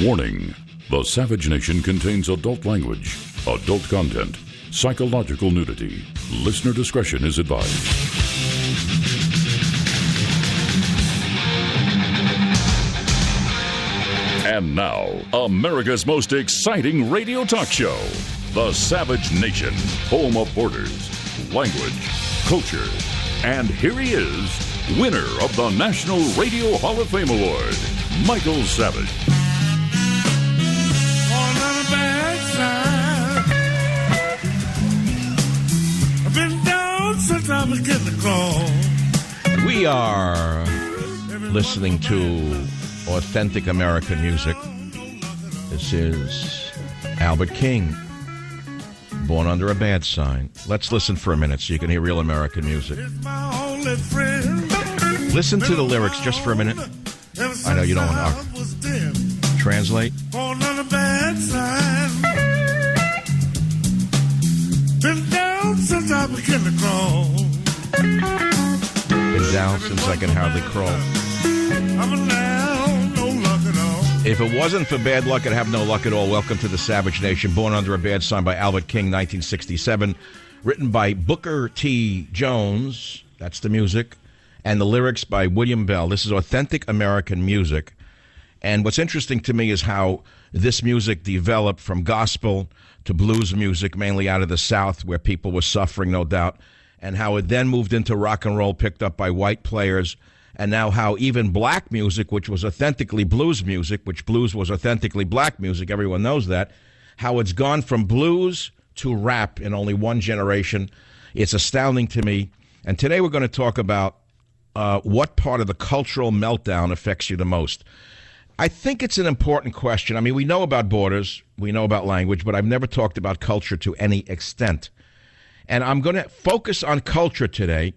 Warning: the Savage Nation contains adult language, adult content, psychological nudity. Listener discretion is advised. And now, America's most exciting radio talk show, The Savage Nation, home of borders, language, culture. And here he is, winner of the National Radio Hall of Fame Award, Michael Savage. I've been down since I was getting the call. We are listening to authentic American music. This is Albert King, Born Under a Bad Sign. Let's listen for a minute so you can hear real American music. Listen to the lyrics just for a minute. I know you don't want to translate. Born under a bad sign. Been down since I began to crawl. Been down since I can hardly crawl. I'm down, no luck at all. If it wasn't for bad luck, I'd have no luck at all. Welcome to the Savage Nation. Born Under a Bad Sign by Albert King, 1967. Written by Booker T. Jones. That's the music. And the lyrics by William Bell. This is authentic American music. And what's interesting to me is how this music developed from gospel to blues music, mainly out of the South, where people were suffering, no doubt, and how it then moved into rock and roll, picked up by white players, and now how even black music, which was authentically blues music, which blues was authentically black music, everyone knows that, how it's gone from blues to rap in only one generation. It's astounding to me. And today we're going to talk about what part of the cultural meltdown affects you the most. I think it's an important question. I mean, we know about borders, we know about language, but I've never talked about culture to any extent. And I'm going to focus on culture today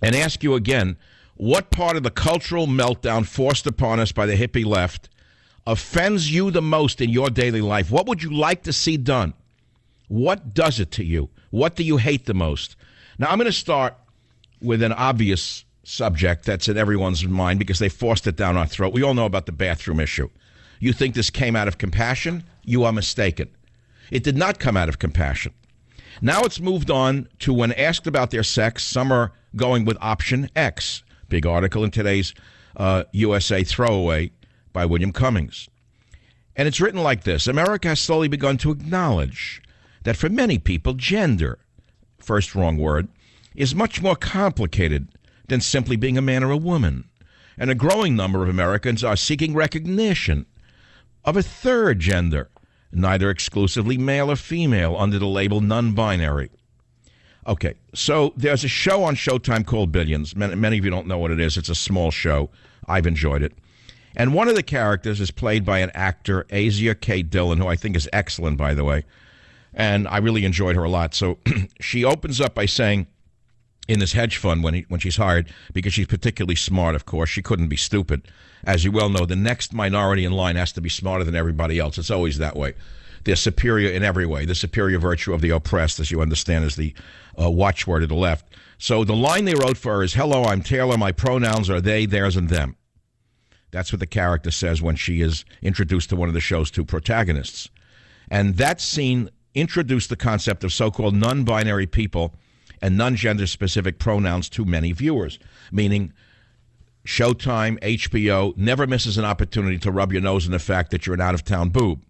and ask you again, what part of the cultural meltdown forced upon us by the hippie left offends you the most in your daily life? What would you like to see done? What does it to you? What do you hate the most? Now, I'm going to start with an obvious subject that's in everyone's mind because they forced it down our throat. We all know about the bathroom issue. You think this came out of compassion? You are mistaken. It did not come out of compassion. Now it's moved on to when asked about their sex, some are going with option X. Big article in today's USA Throwaway by William Cummings. And it's written like this: America has slowly begun to acknowledge that for many people, gender, first wrong word, is much more complicated than simply being a man or a woman. And a growing number of Americans are seeking recognition of a third gender, neither exclusively male or female, under the label non-binary. Okay, so there's a show on Showtime called Billions. Many of you don't know what it is. It's a small show. I've enjoyed it. And one of the characters is played by an actor, Asia K. Dillon, who I think is excellent, by the way. And I really enjoyed her a lot. So she opens up by saying, in this hedge fund when she's hired, because she's particularly smart, of course. She couldn't be stupid. As you well know, the next minority in line has to be smarter than everybody else. It's always that way. They're superior in every way. The superior virtue of the oppressed, as you understand, is the watchword of the left. So the line they wrote for her is, "Hello, I'm Taylor. My pronouns are they, theirs, and them." That's what the character says when she is introduced to one of the show's two protagonists. And that scene introduced the concept of so-called non-binary people and non-gender specific pronouns to many viewers, meaning Showtime, HBO, never misses an opportunity to rub your nose in the fact that you're an out-of-town boob.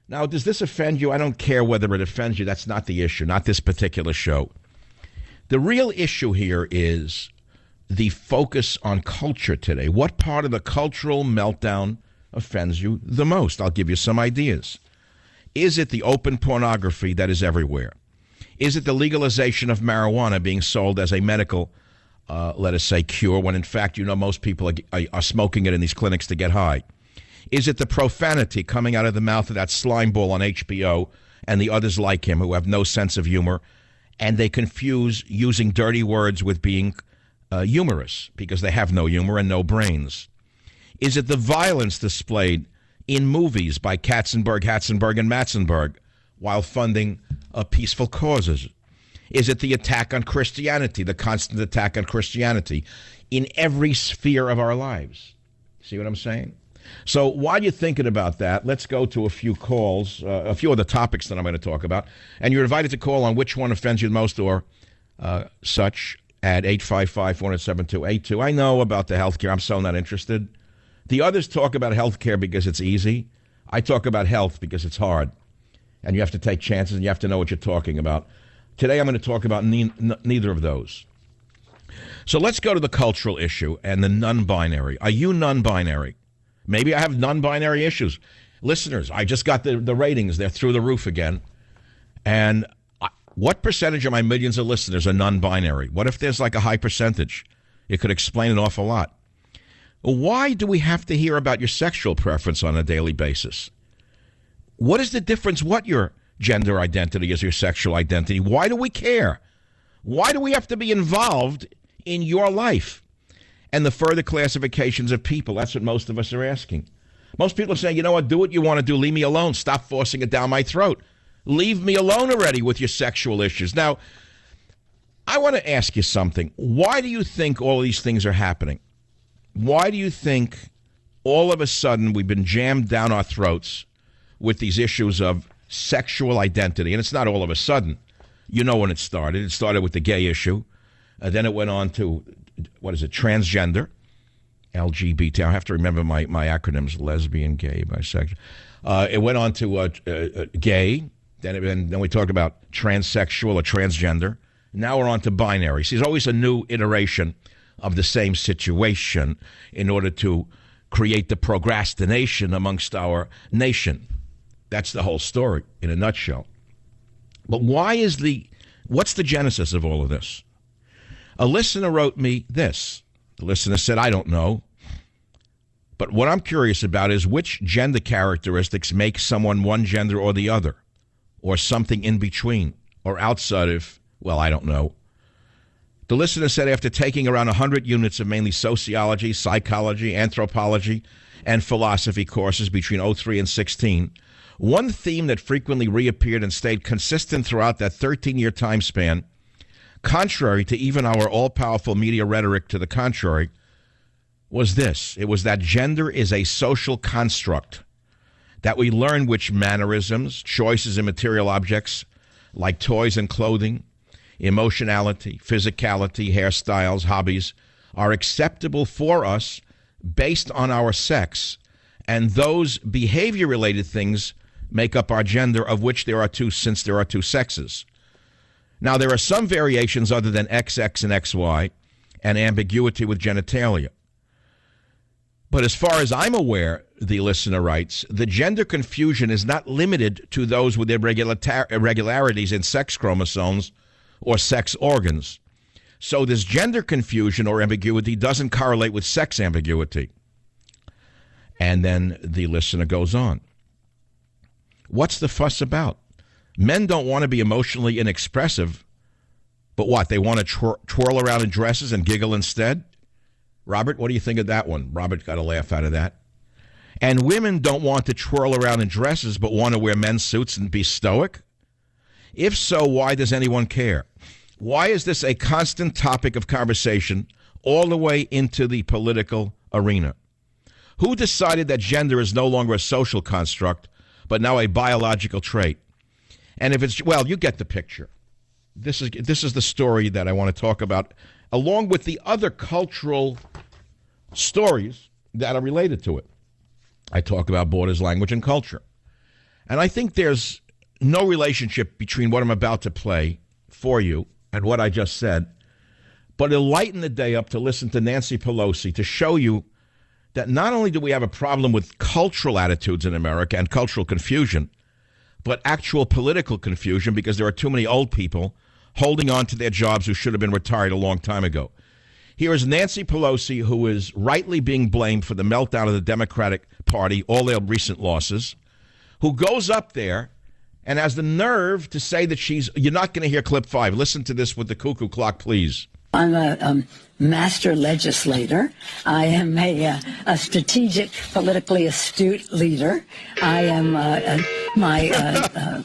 Now, does this offend you? I don't care whether it offends you. That's not the issue, not this particular show. The real issue here is the focus on culture today. What part of the cultural meltdown offends you the most? I'll give you some ideas. Is it the open pornography that is everywhere? Is it the legalization of marijuana being sold as a medical, let us say, cure, when in fact, you know, most people are smoking it in these clinics to get high? Is it the profanity coming out of the mouth of that slimeball on HBO and the others like him who have no sense of humor, and they confuse using dirty words with being humorous because they have no humor and no brains? Is it the violence displayed in movies by Katzenberg, Hatzenberg, and Matzenberg while funding peaceful causes? Is it the attack on Christianity, the constant attack on Christianity in every sphere of our lives? See what I'm saying? So while you're thinking about that, let's go to a few calls, a few of the topics that I'm going to talk about. And you're invited to call on which one offends you the most or such at 855-407-282. I know about the health care. I'm so not interested. The others talk about health care because it's easy. I talk about health because it's hard. And you have to take chances and you have to know what you're talking about. Today I'm going to talk about neither of those. So let's go to the cultural issue and the non-binary. Are you non-binary? Maybe I have non-binary issues. Listeners, I just got the ratings. They're through the roof again. And what percentage of my millions of listeners are non-binary? What if there's like a high percentage? It could explain an awful lot. Why do we have to hear about your sexual preference on a daily basis? What is the difference what your gender identity is, your sexual identity? Why do we care? Why do we have to be involved in your life and the further classifications of people? That's what most of us are asking. Most people are saying, you know what, do what you want to do. Leave me alone. Stop forcing it down my throat. Leave me alone already with your sexual issues. Now, I want to ask you something. Why do you think all these things are happening? Why do you think all of a sudden we've been jammed down our throats with these issues of sexual identity? And it's not all of a sudden. You know when it started. It started with the gay issue. Then it went on to, transgender, LGBT. I have to remember my acronyms, lesbian, gay, bisexual. It went on to gay. Then we talked about transsexual or transgender. Now we're on to binary. See, there's always a new iteration of the same situation in order to create the procrastination amongst our nation. That's the whole story in a nutshell. But what's the genesis of all of this? A listener wrote me this. The listener said, I don't know. But what I'm curious about is which gender characteristics make someone one gender or the other, or something in between, or outside of, well, I don't know. The listener said after taking around 100 units of mainly sociology, psychology, anthropology, and philosophy courses between 03 and 16, one theme that frequently reappeared and stayed consistent throughout that 13-year time span, contrary to even our all-powerful media rhetoric to the contrary, was this. It was that gender is a social construct, that we learn which mannerisms, choices in material objects, like toys and clothing, emotionality, physicality, hairstyles, hobbies, are acceptable for us based on our sex, and those behavior-related things make up our gender, of which there are two, since there are two sexes. Now, there are some variations other than XX and XY and ambiguity with genitalia. But as far as I'm aware, the listener writes, the gender confusion is not limited to those with irregularities in sex chromosomes or sex organs. So this gender confusion or ambiguity doesn't correlate with sex ambiguity. And then the listener goes on. What's the fuss about? Men don't want to be emotionally inexpressive, but what, they want to twirl around in dresses and giggle instead? Robert, what do you think of that one? Robert got a laugh out of that. And women don't want to twirl around in dresses, but want to wear men's suits and be stoic? If so, why does anyone care? Why is this a constant topic of conversation all the way into the political arena? Who decided that gender is no longer a social construct, but now a biological trait? And if it's, well, you get the picture. This is the story that I want to talk about, along with the other cultural stories that are related to it. I talk about borders, language, and culture. And I think there's no relationship between what I'm about to play for you and what I just said, but it'll lighten the day up to listen to Nancy Pelosi to show you that not only do we have a problem with cultural attitudes in America and cultural confusion, but actual political confusion because there are too many old people holding on to their jobs who should have been retired a long time ago. Here is Nancy Pelosi, who is rightly being blamed for the meltdown of the Democratic Party, all their recent losses, who goes up there and has the nerve to say that you're not going to hear clip 5. Listen to this with the cuckoo clock, please. I'm a master legislator. I am a strategic, politically astute leader. I am my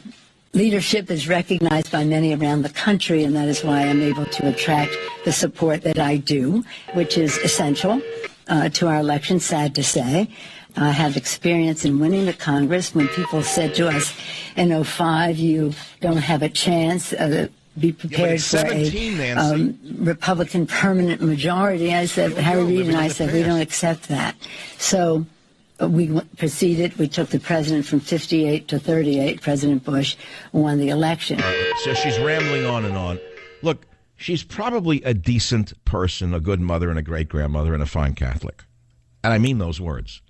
leadership is recognized by many around the country, and that is why I'm able to attract the support that I do, which is essential to our election, sad to say. I have experience in winning the Congress. When people said to us in 2005, you don't have a chance, be prepared for a Republican permanent majority, I said, Harry Reid and I said, we don't accept that. So we proceeded. We took the president from 58 to 38. President Bush won the election. So she's rambling on and on. Look, she's probably a decent person, a good mother and a great-grandmother and a fine Catholic. And I mean those words.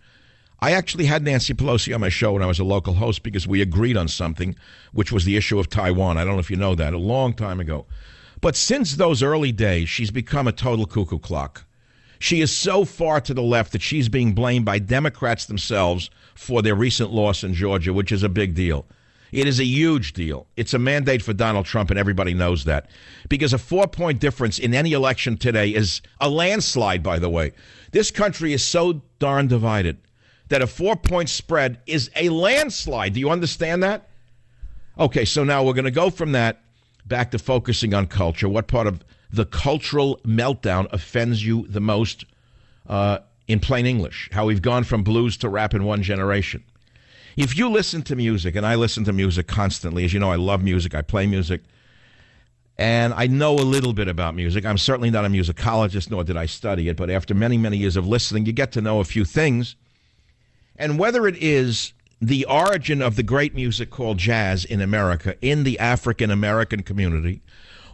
I actually had Nancy Pelosi on my show when I was a local host because we agreed on something, which was the issue of Taiwan. I don't know if you know that, a long time ago. But since those early days, she's become a total cuckoo clock. She is so far to the left that she's being blamed by Democrats themselves for their recent loss in Georgia, which is a big deal. It is a huge deal. It's a mandate for Donald Trump, and everybody knows that. Because a 4-point difference in any election today is a landslide, by the way. This country is so darn divided that a 4-point spread is a landslide. Do you understand that? Okay, so now we're going to go from that back to focusing on culture. What part of the cultural meltdown offends you the most in plain English? How we've gone from blues to rap in one generation. If you listen to music, and I listen to music constantly, as you know, I love music, I play music, and I know a little bit about music. I'm certainly not a musicologist, nor did I study it, but after many, many years of listening, you get to know a few things. And whether it is the origin of the great music called jazz in America, in the African-American community,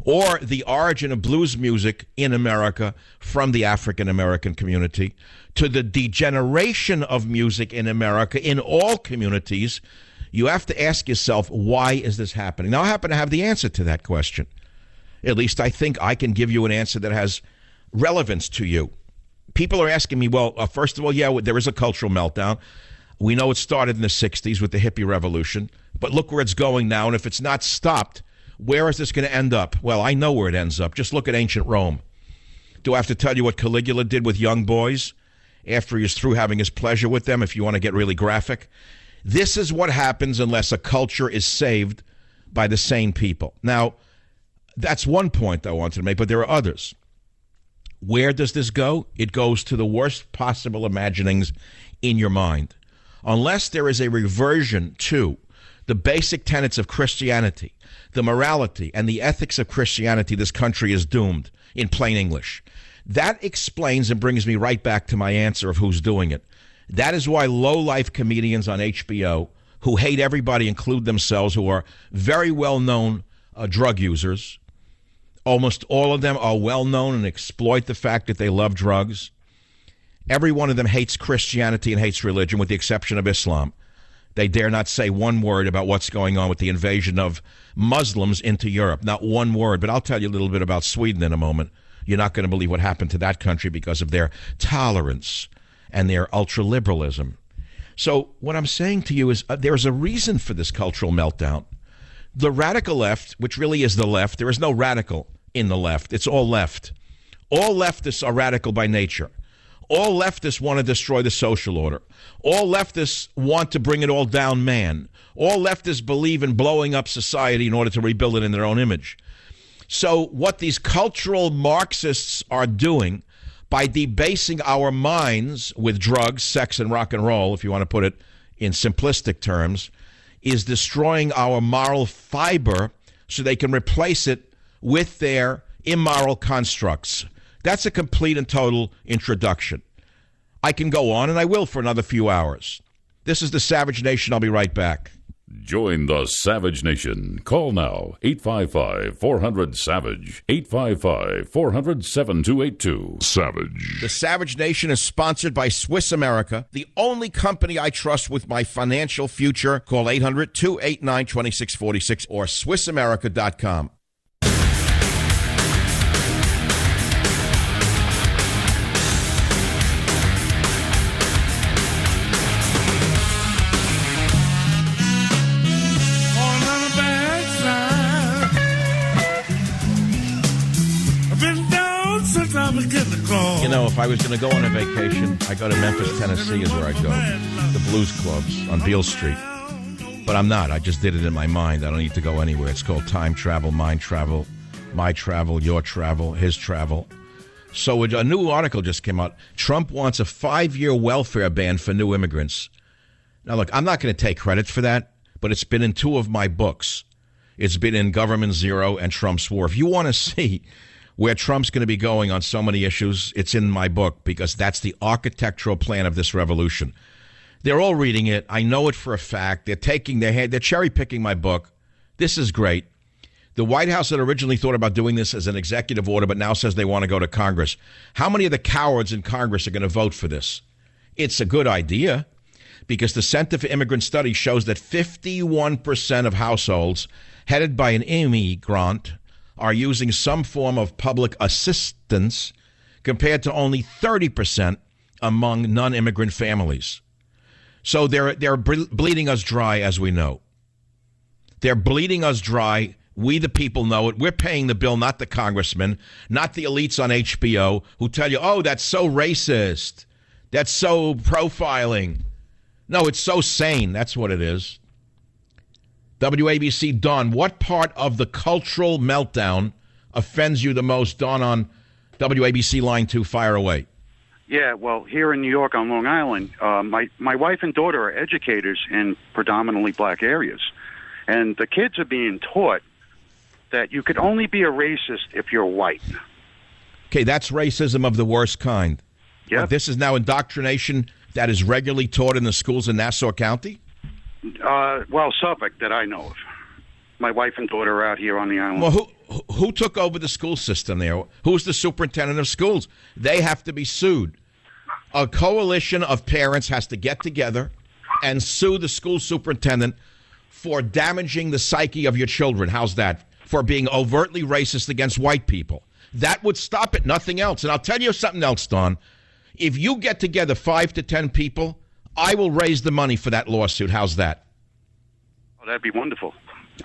or the origin of blues music in America from the African-American community, to the degeneration of music in America in all communities, you have to ask yourself, why is this happening? Now, I happen to have the answer to that question. At least I think I can give you an answer that has relevance to you. People are asking me, well, first of all, yeah, there is a cultural meltdown. We know it started in the 60s with the hippie revolution, but look where it's going now, and if it's not stopped, where is this going to end up? Well, I know where it ends up. Just look at ancient Rome. Do I have to tell you what Caligula did with young boys after he was through having his pleasure with them, if you want to get really graphic? This is what happens unless a culture is saved by the sane people. Now, that's one point I wanted to make, but there are others. Where does this go? It goes to the worst possible imaginings in your mind. Unless there is a reversion to the basic tenets of Christianity, the morality and the ethics of Christianity, this country is doomed, in plain English. That explains and brings me right back to my answer of who's doing it. That is why low-life comedians on HBO who hate everybody, include themselves, who are very well-known drug users, almost all of them are well-known and exploit the fact that they love drugs. Every one of them hates Christianity and hates religion, with the exception of Islam. They dare not say one word about what's going on with the invasion of Muslims into Europe. Not one word. But I'll tell you a little bit about Sweden in a moment. You're not going to believe what happened to that country because of their tolerance and their ultra-liberalism. So what I'm saying to you is there's a reason for this cultural meltdown. The radical left, which really is the left, there is no radical in the left. It's all left. All leftists are radical by nature. All leftists want to destroy the social order. All leftists want to bring it all down, man. All leftists believe in blowing up society in order to rebuild it in their own image. So what these cultural Marxists are doing by debasing our minds with drugs, sex, and rock and roll, if you want to put it in simplistic terms, is destroying our moral fiber so they can replace it with their immoral constructs. That's a complete and total introduction. I can go on, and I will for another few hours. This is the Savage Nation. I'll be right back. Join the Savage Nation. Call now, 855-400-SAVAGE, 855-400-7282. Savage. The Savage Nation is sponsored by Swiss America, the only company I trust with my financial future. Call 800-289-2646 or SwissAmerica.com. You know, if I was going to go on a vacation, I go to Memphis, Tennessee is where I'd go. The blues clubs on Beale Street. But I'm not. I just did it in my mind. I don't need to go anywhere. It's called time travel, mind travel, my travel, your travel, his travel. So a new article just came out. Trump wants a 5-year welfare ban for new immigrants. Now, look, I'm not going to take credit for that, but it's been in 2 of my books. It's been in Government Zero and Trump's War. If you want to see where Trump's going to be going on so many issues, it's in my book, because that's the architectural plan of this revolution. They're all reading it. I know it for a fact. They're cherry picking my book. This is great. The White House had originally thought about doing this as an executive order, but now says they want to go to Congress. How many of the cowards in Congress are going to vote for this? It's a good idea, because the Center for Immigrant Studies shows that 51% of households headed by an immigrant are using some form of public assistance, compared to only 30% among non-immigrant families. So they're bleeding us dry, as we know. They're bleeding us dry. We, the people, know it. We're paying the bill, not the congressmen, not the elites on HBO who tell you, oh, that's so racist. That's so profiling. No, it's so sane. That's what it is. WABC, Don, what part of the cultural meltdown offends you the most? Don on WABC Line 2, fire away. Yeah, well, here in New York on Long Island, my wife and daughter are educators in predominantly black areas. And the kids are being taught that you could only be a racist if you're white. Okay, that's racism of the worst kind. Yeah. This is now indoctrination that is regularly taught in the schools in Nassau County? Well, Suffolk, that I know of. My wife and daughter are out here on the island. Well, who took over the school system there? Who's the superintendent of schools? They have to be sued. A coalition of parents has to get together and sue the school superintendent for damaging the psyche of your children. How's that? For being overtly racist against white people. That would stop it, nothing else. And I'll tell you something else, Don. If you get together 5 to 10 people, I will raise the money for that lawsuit. How's that? Oh, that'd be wonderful.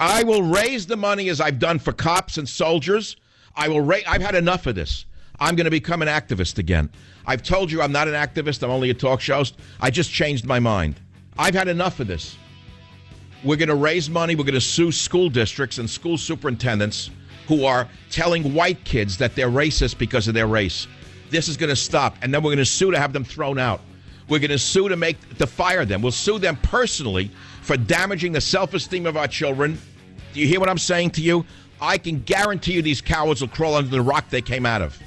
I will raise the money as I've done for cops and soldiers. I've had enough of this. I'm going to become an activist again. I've told you I'm not an activist. I'm only a talk show host. I just changed my mind. I've had enough of this. We're going to raise money. We're going to sue school districts and school superintendents who are telling white kids that they're racist because of their race. This is going to stop. And then we're going to sue to have them thrown out. We're going to sue to fire them. We'll sue them personally for damaging the self-esteem of our children. Do you hear what I'm saying to you? I can guarantee you these cowards will crawl under the rock they came out of.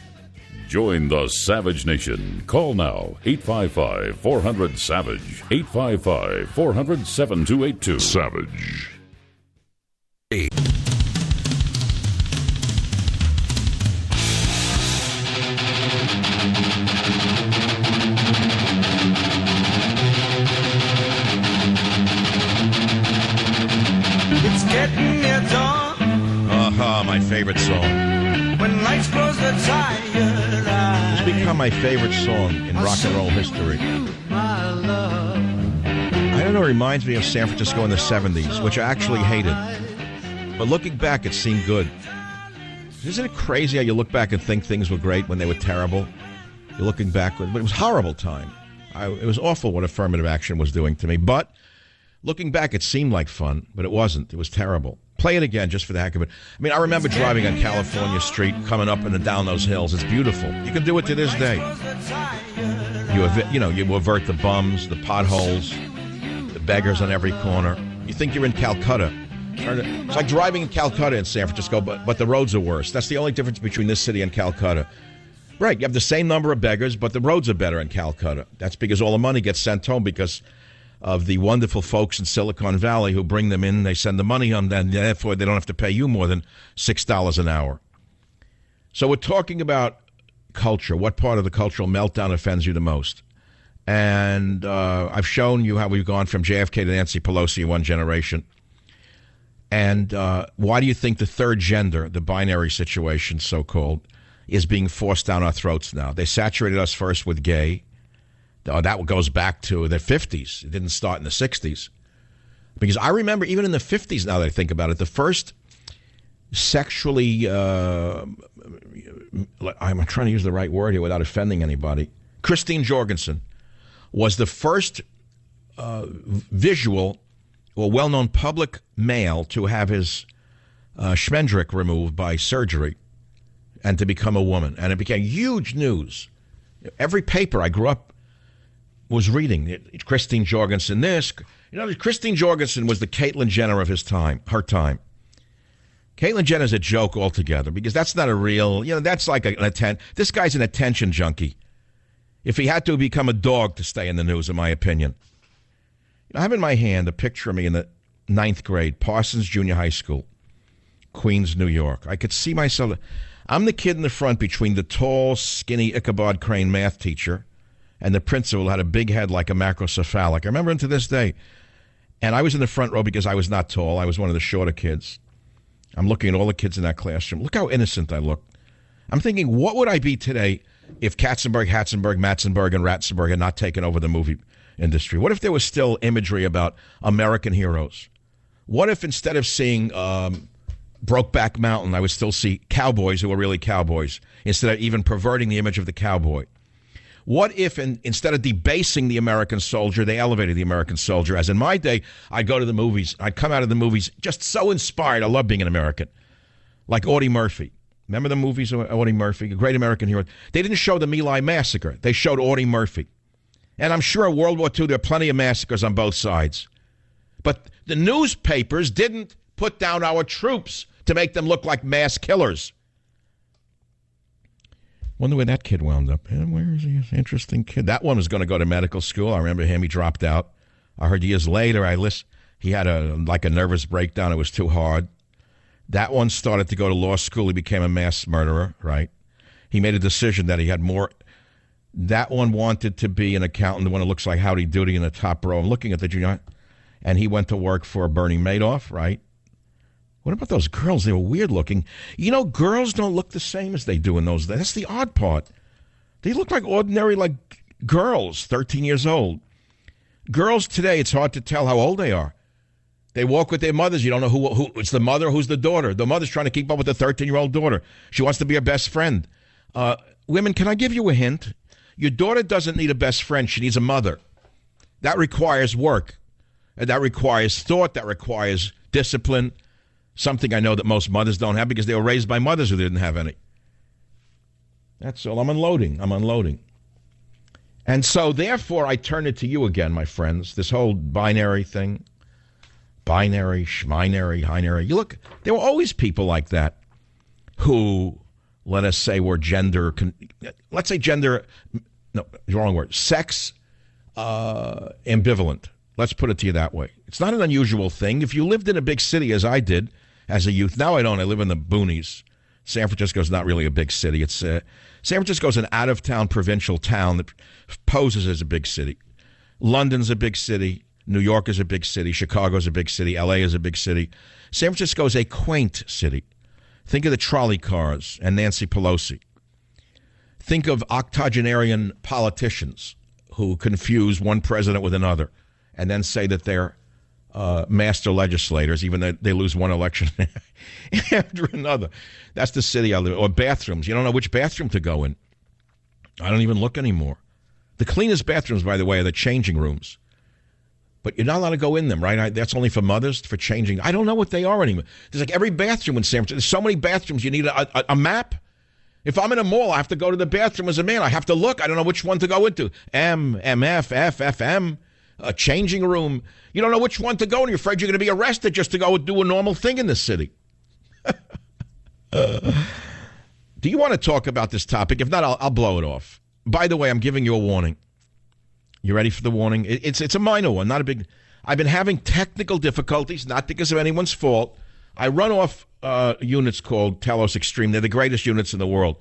Join the Savage Nation. Call now, 855-400-SAVAGE, 855-400-7282. Savage. It's getting near dawn. My favorite song. When lights close the tired eyes. It's become my favorite song in rock and roll history. My love. I don't know, it reminds me of San Francisco in the 70s, which I actually hated. But looking back, it seemed good. Isn't it crazy how you look back and think things were great when they were terrible? You're looking back, but it was a horrible time. It was awful what affirmative action was doing to me. But looking back, it seemed like fun, but it wasn't. It was terrible. Play it again just for the heck of it. I mean, I remember driving on California Street, coming up and down those hills. It's beautiful. You can do it to this day. You avert the bums, the potholes, the beggars on every corner. You think you're in Calcutta. It's like driving in Calcutta in San Francisco, but the roads are worse. That's the only difference between this city and Calcutta. Right, you have the same number of beggars, but the roads are better in Calcutta. That's because all the money gets sent home because of the wonderful folks in Silicon Valley who bring them in, they send the money on them, and therefore they don't have to pay you more than $6 an hour. So we're talking about culture. What part of the cultural meltdown offends you the most? And I've shown you how we've gone from JFK to Nancy Pelosi in one generation. And why do you think the third gender, the binary situation, so-called, is being forced down our throats now? They saturated us first with gay. That goes back to the 50s. It didn't start in the 60s. Because I remember even in the 50s, now that I think about it, the first sexually, I'm trying to use the right word here without offending anybody, Christine Jorgensen was the first visual or well-known public male to have his schmendrick removed by surgery. and to become a woman. And it became huge news. Every paper I grew up was reading. Christine Jorgensen this. Christine Jorgensen was the Caitlyn Jenner of her time. Caitlyn Jenner's a joke altogether because that's not a real, that's like this guy's an attention junkie. If he had to become a dog to stay in the news, in my opinion. I have in my hand a picture of me in the 9th grade, Parsons Junior High School, Queens, New York. I could see myself. I'm the kid in the front between the tall, skinny Ichabod Crane math teacher and the principal who had a big head like a macrocephalic. I remember him to this day. And I was in the front row because I was not tall. I was one of the shorter kids. I'm looking at all the kids in that classroom. Look how innocent I look. I'm thinking, what would I be today if Katzenberg, Hatzenberg, Matzenberg, and Ratzenberg had not taken over the movie industry? What if there was still imagery about American heroes? What if instead of seeing Brokeback Mountain, I would still see cowboys who were really cowboys, instead of even perverting the image of the cowboy? What if instead of debasing the American soldier, they elevated the American soldier? As in my day, I'd go to the movies. I'd come out of the movies just so inspired. I love being an American. Like Audie Murphy. Remember the movies of Audie Murphy? A great American hero. They didn't show the My Lai massacre. They showed Audie Murphy. And I'm sure in World War II, there are plenty of massacres on both sides. But the newspapers didn't put down our troops to make them look like mass killers. Wonder where that kid wound up. Where is he? Interesting kid. That one was going to go to medical school. I remember him. He dropped out. I heard years later, he had a nervous breakdown. It was too hard. That one started to go to law school. He became a mass murderer, right? He made a decision that he had more. That one wanted to be an accountant, the one who looks like Howdy Doody in the top row. I'm looking at the junior. And he went to work for Bernie Madoff, right? What about those girls? They were weird looking. Girls don't look the same as they do in those days. That's the odd part. They look like ordinary, girls, 13 years old. Girls today, it's hard to tell how old they are. They walk with their mothers. You don't know who it's the mother, who's the daughter. The mother's trying to keep up with the 13-year-old daughter. She wants to be her best friend. Women, can I give you a hint? Your daughter doesn't need a best friend. She needs a mother. That requires work. That requires thought. That requires discipline. Something I know that most mothers don't have because they were raised by mothers who didn't have any. That's all. I'm unloading. And so, therefore, I turn it to you again, my friends. This whole binary thing. Binary, schminary, hinary. You look, there were always people like that who, let us say, were sex ambivalent. Let's put it to you that way. It's not an unusual thing. If you lived in a big city, as I did as a youth, now I don't. I live in the boonies. San Francisco's not really a big city. It's San Francisco's an out-of-town provincial town that poses as a big city. London's a big city. New York is a big city. Chicago's a big city. L.A. is a big city. San Francisco is a quaint city. Think of the trolley cars and Nancy Pelosi. Think of octogenarian politicians who confuse one president with another and then say that they're master legislators, even though they lose one election after another. That's the city I live in. Or bathrooms. You don't know which bathroom to go in. I don't even look anymore. The cleanest bathrooms, by the way, are the changing rooms. But you're not allowed to go in them, right? That's only for mothers, for changing. I don't know what they are anymore. There's like every bathroom in San Francisco. There's so many bathrooms, you need a map. If I'm in a mall, I have to go to the bathroom as a man. I have to look. I don't know which one to go into. M, MF, F, FM, a changing room. You don't know which one to go, and you're afraid you're going to be arrested just to go do a normal thing in this city. Do you want to talk about this topic? If not, I'll blow it off. By the way, I'm giving you a warning. You ready for the warning? It's a minor one, not a big. I've been having technical difficulties, not because of anyone's fault. I run off units called Telos Extreme. They're the greatest units in the world.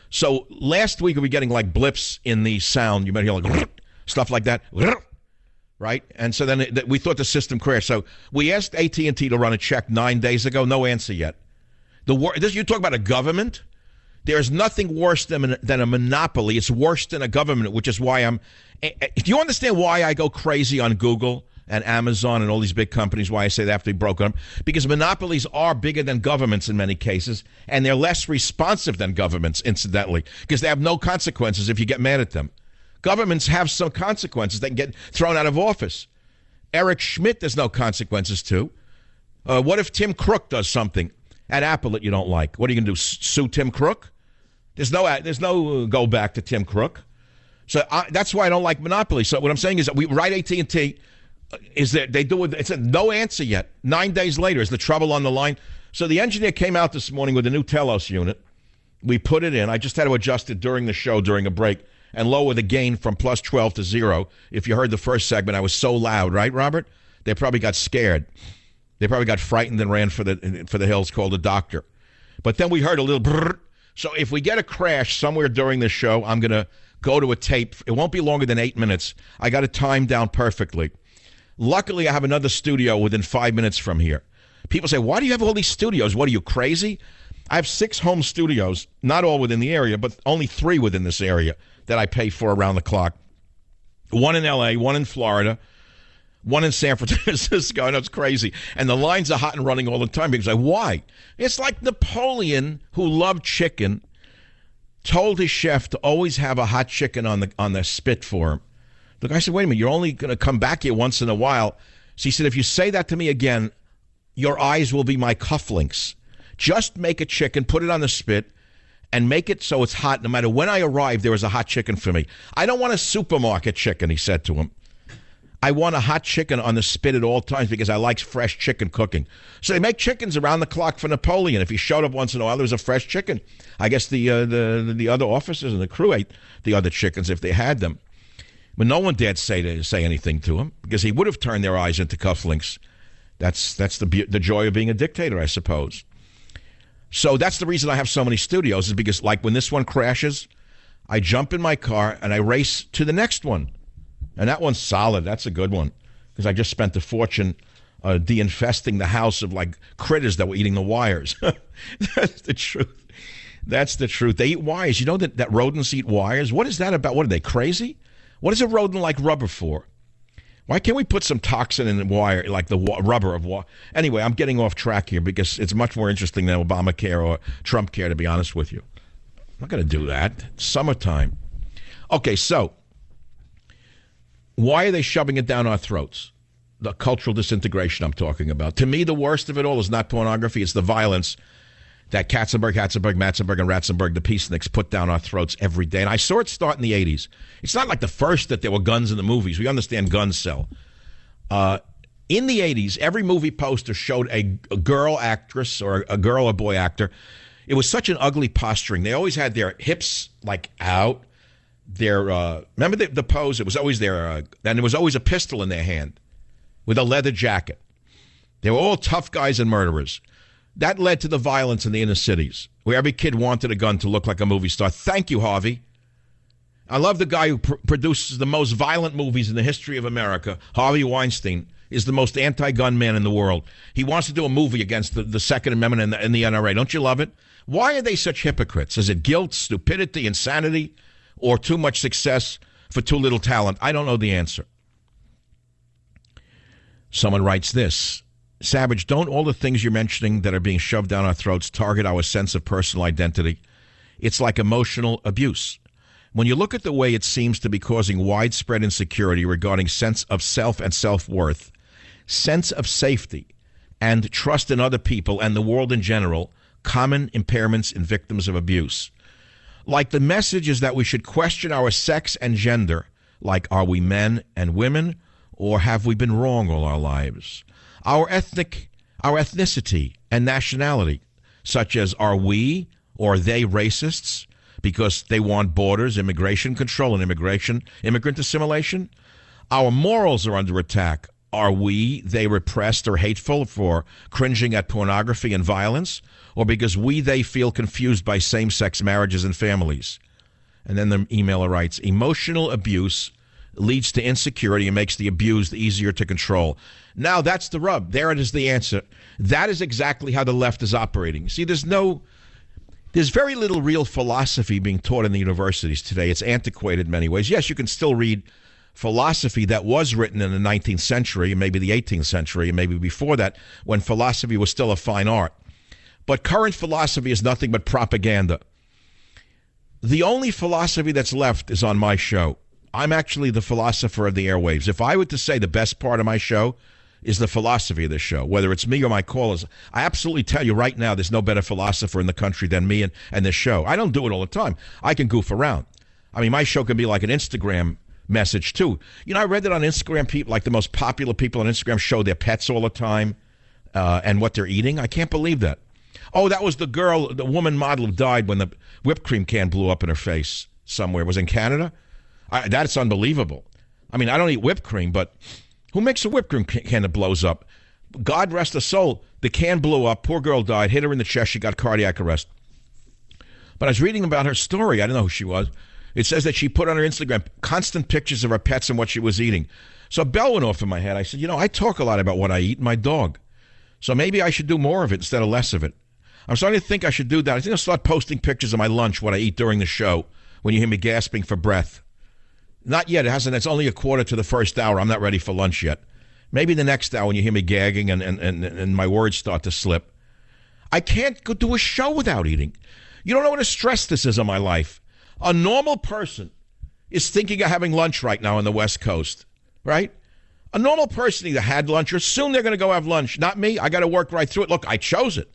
So last week we were getting like blips in the sound. You might hear like stuff like that, right? And so then we thought the system crashed. So we asked AT&T to run a check 9 days ago. No answer yet. You talk about a government. There's nothing worse than a monopoly. It's worse than a government, which is why do you understand why I go crazy on Google and Amazon and all these big companies, why I say they have to be broken up? Because monopolies are bigger than governments in many cases, and they're less responsive than governments, incidentally, because they have no consequences if you get mad at them. Governments have some consequences. They can get thrown out of office. Eric Schmidt, there's no consequences to. What if Tim Cook does something at Apple that you don't like? What are you going to do, sue Tim Cook? There's no go back to Tim Crook. So that's why I don't like Monopoly. So what I'm saying is that we write AT&T is that they do it. It's a no answer yet. 9 days later, is the trouble on the line? So the engineer came out this morning with a new Telos unit. We put it in. I just had to adjust it during the show, during a break, and lower the gain from plus 12 to 0. If you heard the first segment, I was so loud, right, Robert? They probably got scared. They probably got frightened and ran for the hills, called a doctor. But then we heard a little brrr. So if we get a crash somewhere during the show, I'm going to go to a tape. It won't be longer than 8 minutes. I got it timed down perfectly. Luckily, I have another studio within 5 minutes from here. People say, why do you have all these studios? What, are you crazy? I have 6 home studios, not all within the area, but only 3 within this area that I pay for around the clock. 1 in L.A., 1 in Florida, 1 in San Francisco. I know it's crazy. And the lines are hot and running all the time because why? It's like Napoleon, who loved chicken, told his chef to always have a hot chicken on the spit for him. The guy said, wait a minute, you're only going to come back here once in a while. So he said, if you say that to me again, your eyes will be my cufflinks. Just make a chicken, put it on the spit, and make it so it's hot. No matter when I arrive, there is a hot chicken for me. I don't want a supermarket chicken, he said to him. I want a hot chicken on the spit at all times because I like fresh chicken cooking. So they make chickens around the clock for Napoleon. If he showed up once in a while, there was a fresh chicken. I guess the other officers and the crew ate the other chickens if they had them. But no one dared say anything to him because he would have turned their eyes into cufflinks. That's the joy of being a dictator, I suppose. So that's the reason I have so many studios, is because, like, when this one crashes, I jump in my car and I race to the next one. And that one's solid. That's a good one because I just spent a fortune de-infesting the house of, like, critters that were eating the wires. That's the truth. That's the truth. They eat wires. You know that rodents eat wires? What is that about? What, are they crazy? What is a rodent like rubber for? Why can't we put some toxin in the wire, like the rubber of wire? Anyway, I'm getting off track here because it's much more interesting than Obamacare or Trump care, to be honest with you. I'm not going to do that. It's summertime. Okay, so why are they shoving it down our throats? The cultural disintegration I'm talking about. To me, the worst of it all is not pornography. It's the violence that Katzenberg, Matzenberg, and Ratzenberg, the peaceniks, put down our throats every day. And I saw it start in the 80s. It's not like the first that there were guns in the movies. We understand guns sell. In the 80s, every movie poster showed a girl actress or a girl or boy actor. It was such an ugly posturing. They always had their hips, like, out. Remember the pose? It was always there. And there was always a pistol in their hand with a leather jacket. They were all tough guys and murderers. That led to the violence in the inner cities, where every kid wanted a gun to look like a movie star. Thank you, Harvey. I love the guy who produces the most violent movies in the history of America. Harvey Weinstein is the most anti-gun man in the world. He wants to do a movie against the Second Amendment and the NRA. Don't you love it? Why are they such hypocrites? Is it guilt, stupidity, insanity, or too much success for too little talent? I don't know the answer. Someone writes this. Savage, don't all the things you're mentioning that are being shoved down our throats target our sense of personal identity? It's like emotional abuse. When you look at the way it seems to be causing widespread insecurity regarding sense of self and self-worth, sense of safety, and trust in other people and the world in general, common impairments in victims of abuse. Like the message is that we should question our sex and gender, like are we men and women, or have we been wrong all our lives? Our ethnicity and nationality, such as are we or they racists because they want borders, immigration control, and immigrant assimilation? Our morals are under attack. Are we, they repressed or hateful for cringing at pornography and violence, or because we, they feel confused by same-sex marriages and families? And then the emailer writes, emotional abuse leads to insecurity and makes the abused easier to control. Now, that's the rub. There it is, the answer. That is exactly how the left is operating. See, there's very little real philosophy being taught in the universities today. It's antiquated in many ways. Yes, you can still read philosophy that was written in the 19th century and maybe the 18th century and maybe before that, when philosophy was still a fine art. But current philosophy is nothing but propaganda. The only philosophy that's left is on my show. I'm actually the philosopher of the airwaves. If I were to say the best part of my show is the philosophy of this show, whether it's me or my callers. I absolutely tell you right now, there's no better philosopher in the country than me and this show. I don't do it all the time. I can goof around. I mean, my show can be like an Instagram message, too. You know, I read that on Instagram, people, like the most popular people on Instagram show their pets all the time and what they're eating. I can't believe that. Oh, that was the woman model who died when the whipped cream can blew up in her face somewhere. It was in Canada? That's unbelievable. I mean, I don't eat whipped cream, but who makes a whipped cream can that blows up? God rest her soul. The can blew up. Poor girl died. Hit her in the chest. She got cardiac arrest. But I was reading about her story. I don't know who she was. It says that she put on her Instagram constant pictures of her pets and what she was eating. So a bell went off in my head. I said, you know, I talk a lot about what I eat and my dog. So maybe I should do more of it instead of less of it. I'm starting to think I should do that. I think I'll start posting pictures of my lunch, what I eat during the show, when you hear me gasping for breath. Not yet. It hasn't. It's only a quarter to the first hour. I'm not ready for lunch yet. Maybe the next hour when you hear me gagging and my words start to slip. I can't go do a show without eating. You don't know what a stress this is on my life. A normal person is thinking of having lunch right now on the West Coast, right? A normal person either had lunch or soon they're going to go have lunch. Not me. I got to work right through it. Look, I chose it.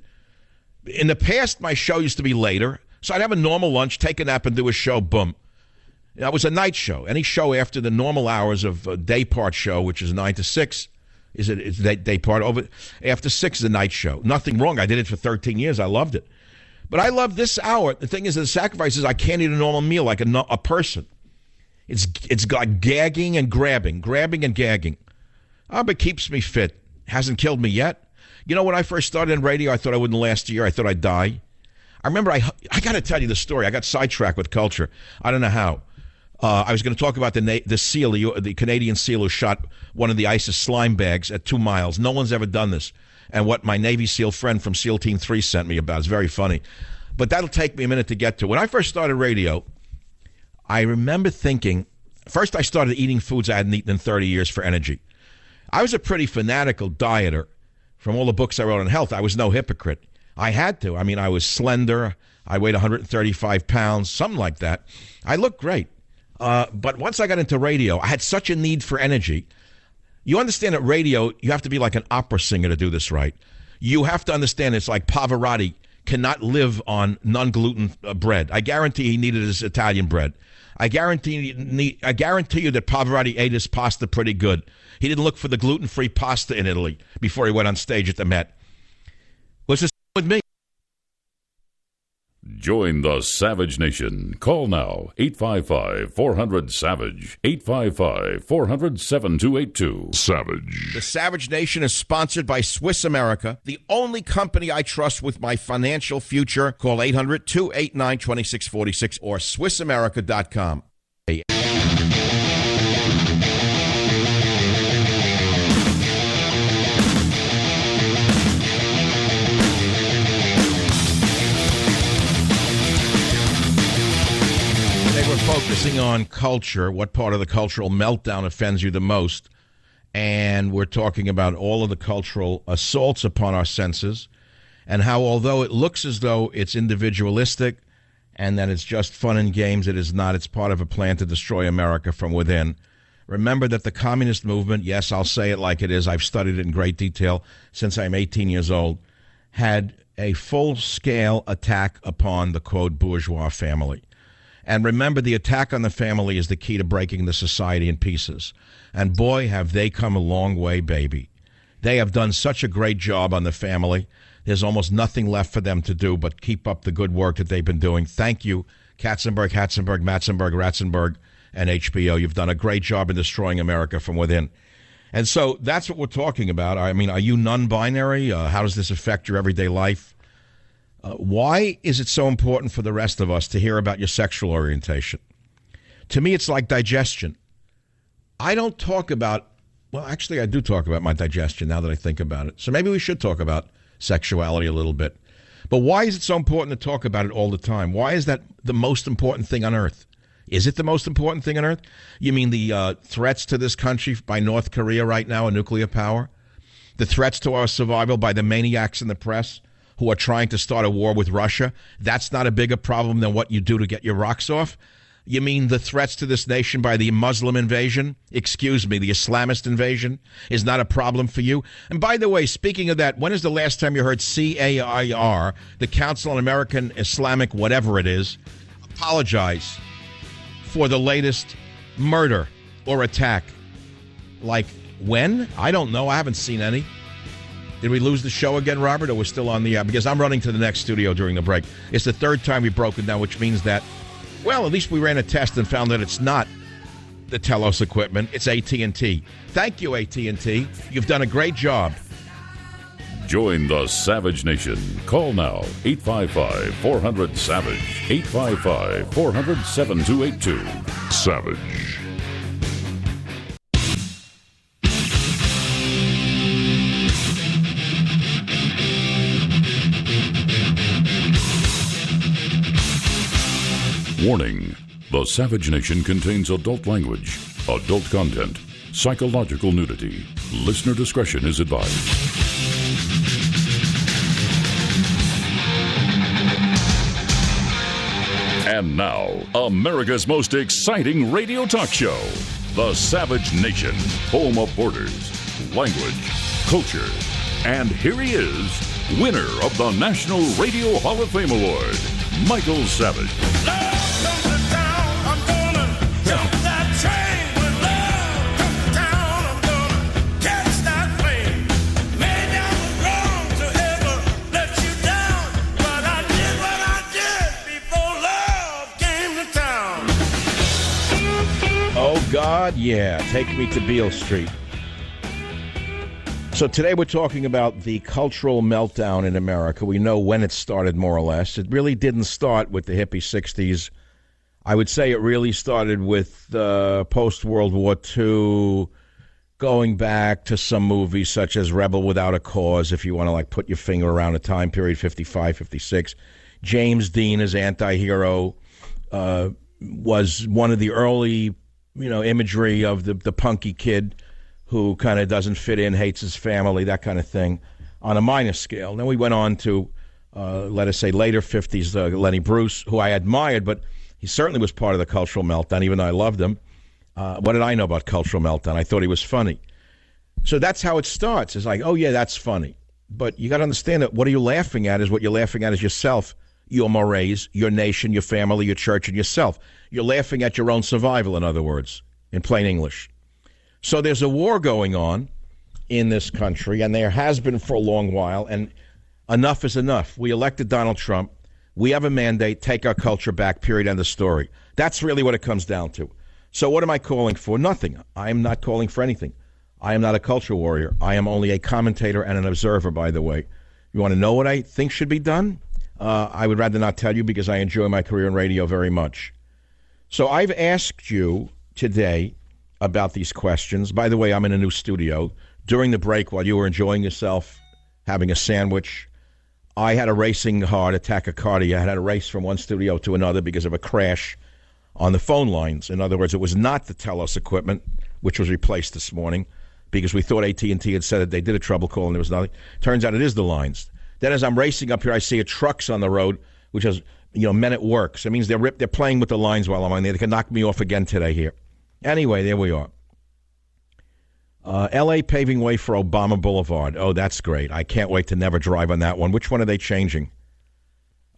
In the past, my show used to be later, so I'd have a normal lunch, take a nap, and do a show, boom. It was a night show. Any show after the normal hours of a day part show, which is 9 to 6, is day part. Over after 6 is a night show. Nothing wrong. I did it for 13 years. I loved it. But I love this hour. The thing is, the sacrifice is I can't eat a normal meal like a person. It's like gagging and grabbing and gagging. But it keeps me fit. Hasn't killed me yet. You know, when I first started in radio, I thought I wouldn't last a year. I thought I'd die. I remember, I got to tell you the story. I got sidetracked with culture. I don't know how. I was going to talk about the SEAL, the Canadian SEAL who shot one of the ISIS slime bags at 2 miles. No one's ever done this. And what my Navy SEAL friend from SEAL Team 3 sent me about. It's very funny. But that'll take me a minute to get to. When I first started radio, I remember thinking, first I started eating foods I hadn't eaten in 30 years for energy. I was a pretty fanatical dieter. From all the books I wrote on health, I was no hypocrite. I had to. I mean, I was slender. I weighed 135 pounds, something like that. I looked great. But once I got into radio, I had such a need for energy. You understand that radio, you have to be like an opera singer to do this right. You have to understand it's like Pavarotti cannot live on non-gluten bread. I guarantee he needed his Italian bread. I guarantee you that Pavarotti ate his pasta pretty good. He didn't look for the gluten-free pasta in Italy before he went on stage at the Met. What's this with me? Join the Savage Nation. Call now, 855-400-SAVAGE, 855-400-7282. Savage. The Savage Nation is sponsored by Swiss America, the only company I trust with my financial future. Call 800-289-2646 or SwissAmerica.com. Focusing on culture, what part of the cultural meltdown offends you the most? And we're talking about all of the cultural assaults upon our senses and how, although it looks as though it's individualistic and that it's just fun and games, it is not. It's part of a plan to destroy America from within. Remember that the communist movement, yes, I'll say it like it is, I've studied it in great detail since I'm 18 years old, had a full-scale attack upon the, quote, bourgeois family. And remember, the attack on the family is the key to breaking the society in pieces. And boy, have they come a long way, baby. They have done such a great job on the family. There's almost nothing left for them to do but keep up the good work that they've been doing. Thank you, Katzenberg, Hatzenberg, Matzenberg, Ratzenberg, and HBO. You've done a great job in destroying America from within. And so that's what we're talking about. I mean, are you non-binary? How does this affect your everyday life? Why is it so important for the rest of us to hear about your sexual orientation? To me, it's like digestion. I don't talk about, well, actually, I do talk about my digestion now that I think about it. So maybe we should talk about sexuality a little bit. But why is it so important to talk about it all the time? Why is that the most important thing on earth? Is it the most important thing on earth? You mean the threats to this country by North Korea right now, a nuclear power? The threats to our survival by the maniacs in the press who are trying to start a war with Russia? That's not a bigger problem than what you do to get your rocks off? You mean the threats to this nation by the Muslim invasion? Excuse me, the Islamist invasion is not a problem for you? And by the way, speaking of that, when is the last time you heard CAIR, the Council on American Islamic whatever it is, apologize for the latest murder or attack? Like, when? I don't know. I haven't seen any. Did we lose the show again, Robert, or we're still on the air? Because I'm running to the next studio during the break. It's the third time we've broken down, which means that, well, at least we ran a test and found that it's not the Telos equipment. It's AT&T. Thank you, AT&T. You've done a great job. Join the Savage Nation. Call now, 855-400-SAVAGE, 855-400-7282. Savage. Warning: the Savage Nation contains adult language, adult content, psychological nudity. Listener discretion is advised. And now, America's most exciting radio talk show, the Savage Nation, home of borders, language, culture. And here he is, winner of the National Radio Hall of Fame Award, Michael Savage. God, yeah. Take me to Beale Street. So today we're talking about the cultural meltdown in America. We know when it started, more or less. It really didn't start with the hippie 60s. I would say it really started with post-World War II, going back to some movies such as Rebel Without a Cause, if you want to like put your finger around a time period, 55, 56. James Dean as anti-hero was one of the early imagery of the punky kid who kind of doesn't fit in, hates his family, that kind of thing, on a minor scale. Then we went on to, let us say, later 50s, Lenny Bruce, who I admired, but he certainly was part of the cultural meltdown, even though I loved him. What did I know about cultural meltdown? I thought he was funny. So that's how it starts. It's like, oh, yeah, that's funny. But you got to understand that what are you laughing at is what you're laughing at is yourself, your mores, your nation, your family, your church, and yourself. You're laughing at your own survival, in other words, in plain English. So there's a war going on in this country, and there has been for a long while, and enough is enough. We elected Donald Trump. We have a mandate, take our culture back, period, end of story. That's really what it comes down to. So what am I calling for? Nothing. I am not calling for anything. I am not a culture warrior. I am only a commentator and an observer, by the way. You want to know what I think should be done? I would rather not tell you because I enjoy my career in radio very much. So I've asked you today about these questions. By the way, I'm in a new studio. During the break, while you were enjoying yourself, having a sandwich, I had a racing heart, tachycardia. I had a race from one studio to another because of a crash on the phone lines. In other words, it was not the Telos equipment, which was replaced this morning, because we thought AT&T had said that they did a trouble call and there was nothing. Turns out it is the lines. Then as I'm racing up here, I see a trucks on the road, which has men at work. So it means they're playing with the lines while I'm on there. They can knock me off again today here. Anyway, there we are. L.A. paving way for Obama Boulevard. Oh, that's great. I can't wait to never drive on that one. Which one are they changing?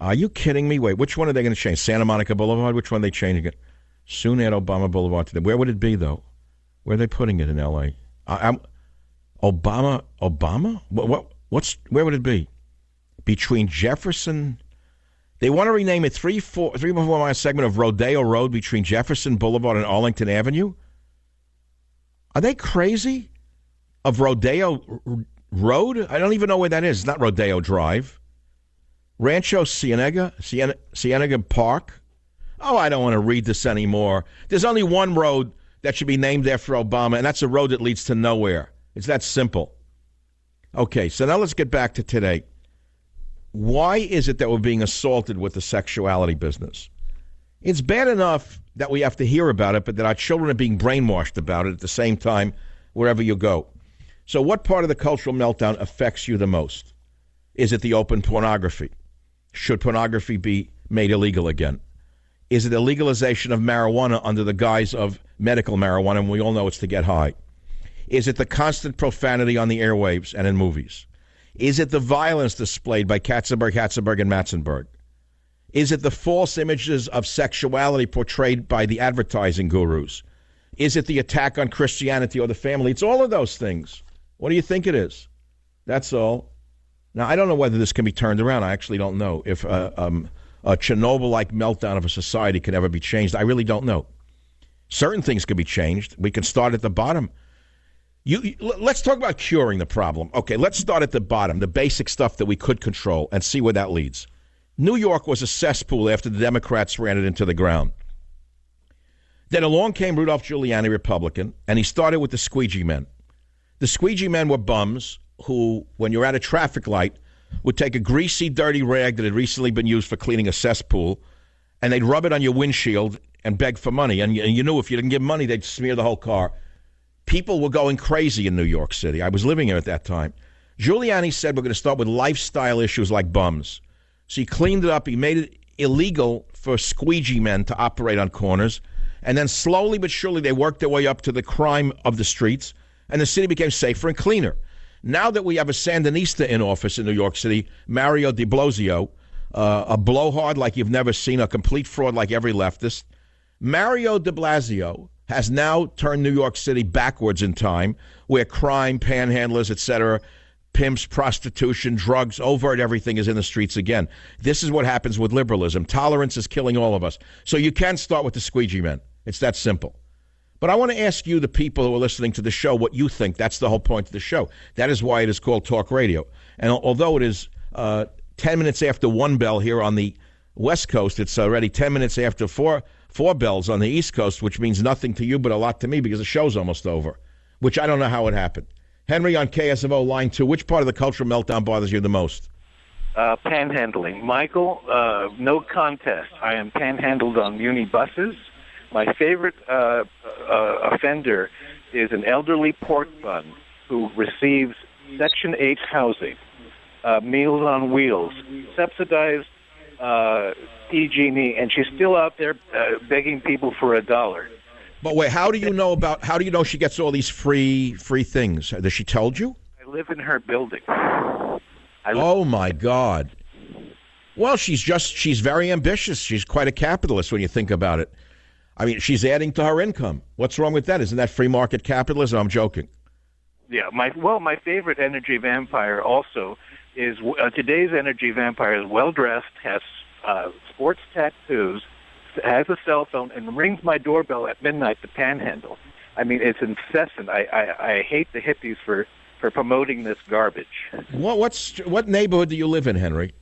Are you kidding me? Wait, which one are they going to change? Santa Monica Boulevard? Which one are they changing it? Soon add Obama Boulevard to them. Where would it be, though? Where are they putting it in L.A.? Obama? Where would it be? Between Jefferson... They want to rename it 3-4-mile segment of Rodeo Road between Jefferson Boulevard and Arlington Avenue? Are they crazy? Of Rodeo Road? I don't even know where that is. It's not Rodeo Drive. Rancho Cienega Park? Oh, I don't want to read this anymore. There's only one road that should be named after Obama, and that's a road that leads to nowhere. It's that simple. Okay, so now let's get back to today. Why is it that we're being assaulted with the sexuality business? It's bad enough that we have to hear about it, but that our children are being brainwashed about it at the same time wherever you go. So what part of the cultural meltdown affects you the most? Is it the open pornography? Should pornography be made illegal again? Is it the legalization of marijuana under the guise of medical marijuana, and we all know it's to get high? Is it the constant profanity on the airwaves and in movies? Is it the violence displayed by Katzenberg, and Matzenberg? Is it the false images of sexuality portrayed by the advertising gurus? Is it the attack on Christianity or the family? It's all of those things. What do you think it is? That's all. Now, I don't know whether this can be turned around. I actually don't know if a Chernobyl-like meltdown of a society can ever be changed. I really don't know. Certain things can be changed. We can start at the bottom. Let's talk about curing the problem. Okay, let's start at the bottom, the basic stuff that we could control, and see where that leads. New York was a cesspool after the Democrats ran it into the ground. Then along came Rudolph Giuliani, Republican, and he started with the squeegee men. The squeegee men were bums who, when you're at a traffic light, would take a greasy, dirty rag that had recently been used for cleaning a cesspool, and they'd rub it on your windshield and beg for money. And you knew if you didn't give money, they'd smear the whole car. People were going crazy in New York City. I was living here at that time. Giuliani said we're going to start with lifestyle issues like bums. So he cleaned it up. He made it illegal for squeegee men to operate on corners. And then slowly but surely they worked their way up to the crime of the streets, and the city became safer and cleaner. Now that we have a Sandinista in office in New York City, Mario de Blasio, a blowhard like you've never seen, a complete fraud like every leftist, Mario de Blasio has now turned New York City backwards in time, where crime, panhandlers, etc., pimps, prostitution, drugs, overt everything is in the streets again. This is what happens with liberalism. Tolerance is killing all of us. So you can start with the squeegee men. It's that simple. But I want to ask you, the people who are listening to the show, what you think. That's the whole point of the show. That is why it is called Talk Radio. And although it is 10 minutes after 1 bell here on the West Coast, it's already 10 minutes after 4 bells on the East Coast, which means nothing to you but a lot to me because the show's almost over, which I don't know how it happened. Henry on KSFO line 2, which part of the cultural meltdown bothers you the most? Panhandling. Michael, no contest. I am panhandled on muni buses. My favorite offender is an elderly pork bun who receives Section 8 housing, Meals on Wheels, subsidized PG&E, and she's still out there begging people for $1. But wait, how do you know she gets all these free things? Has she told you? I live in her building. Oh my God. Well, she's very ambitious. She's quite a capitalist when you think about it. I mean, she's adding to her income. What's wrong with that? Isn't that free market capitalism? I'm joking. Yeah, my favorite energy vampire also is today's energy vampire is well dressed, has sports tattoos, has a cell phone, and rings my doorbell at midnight to panhandle. I mean, it's incessant. I hate the hippies for promoting this garbage. What neighborhood do you live in, Henry?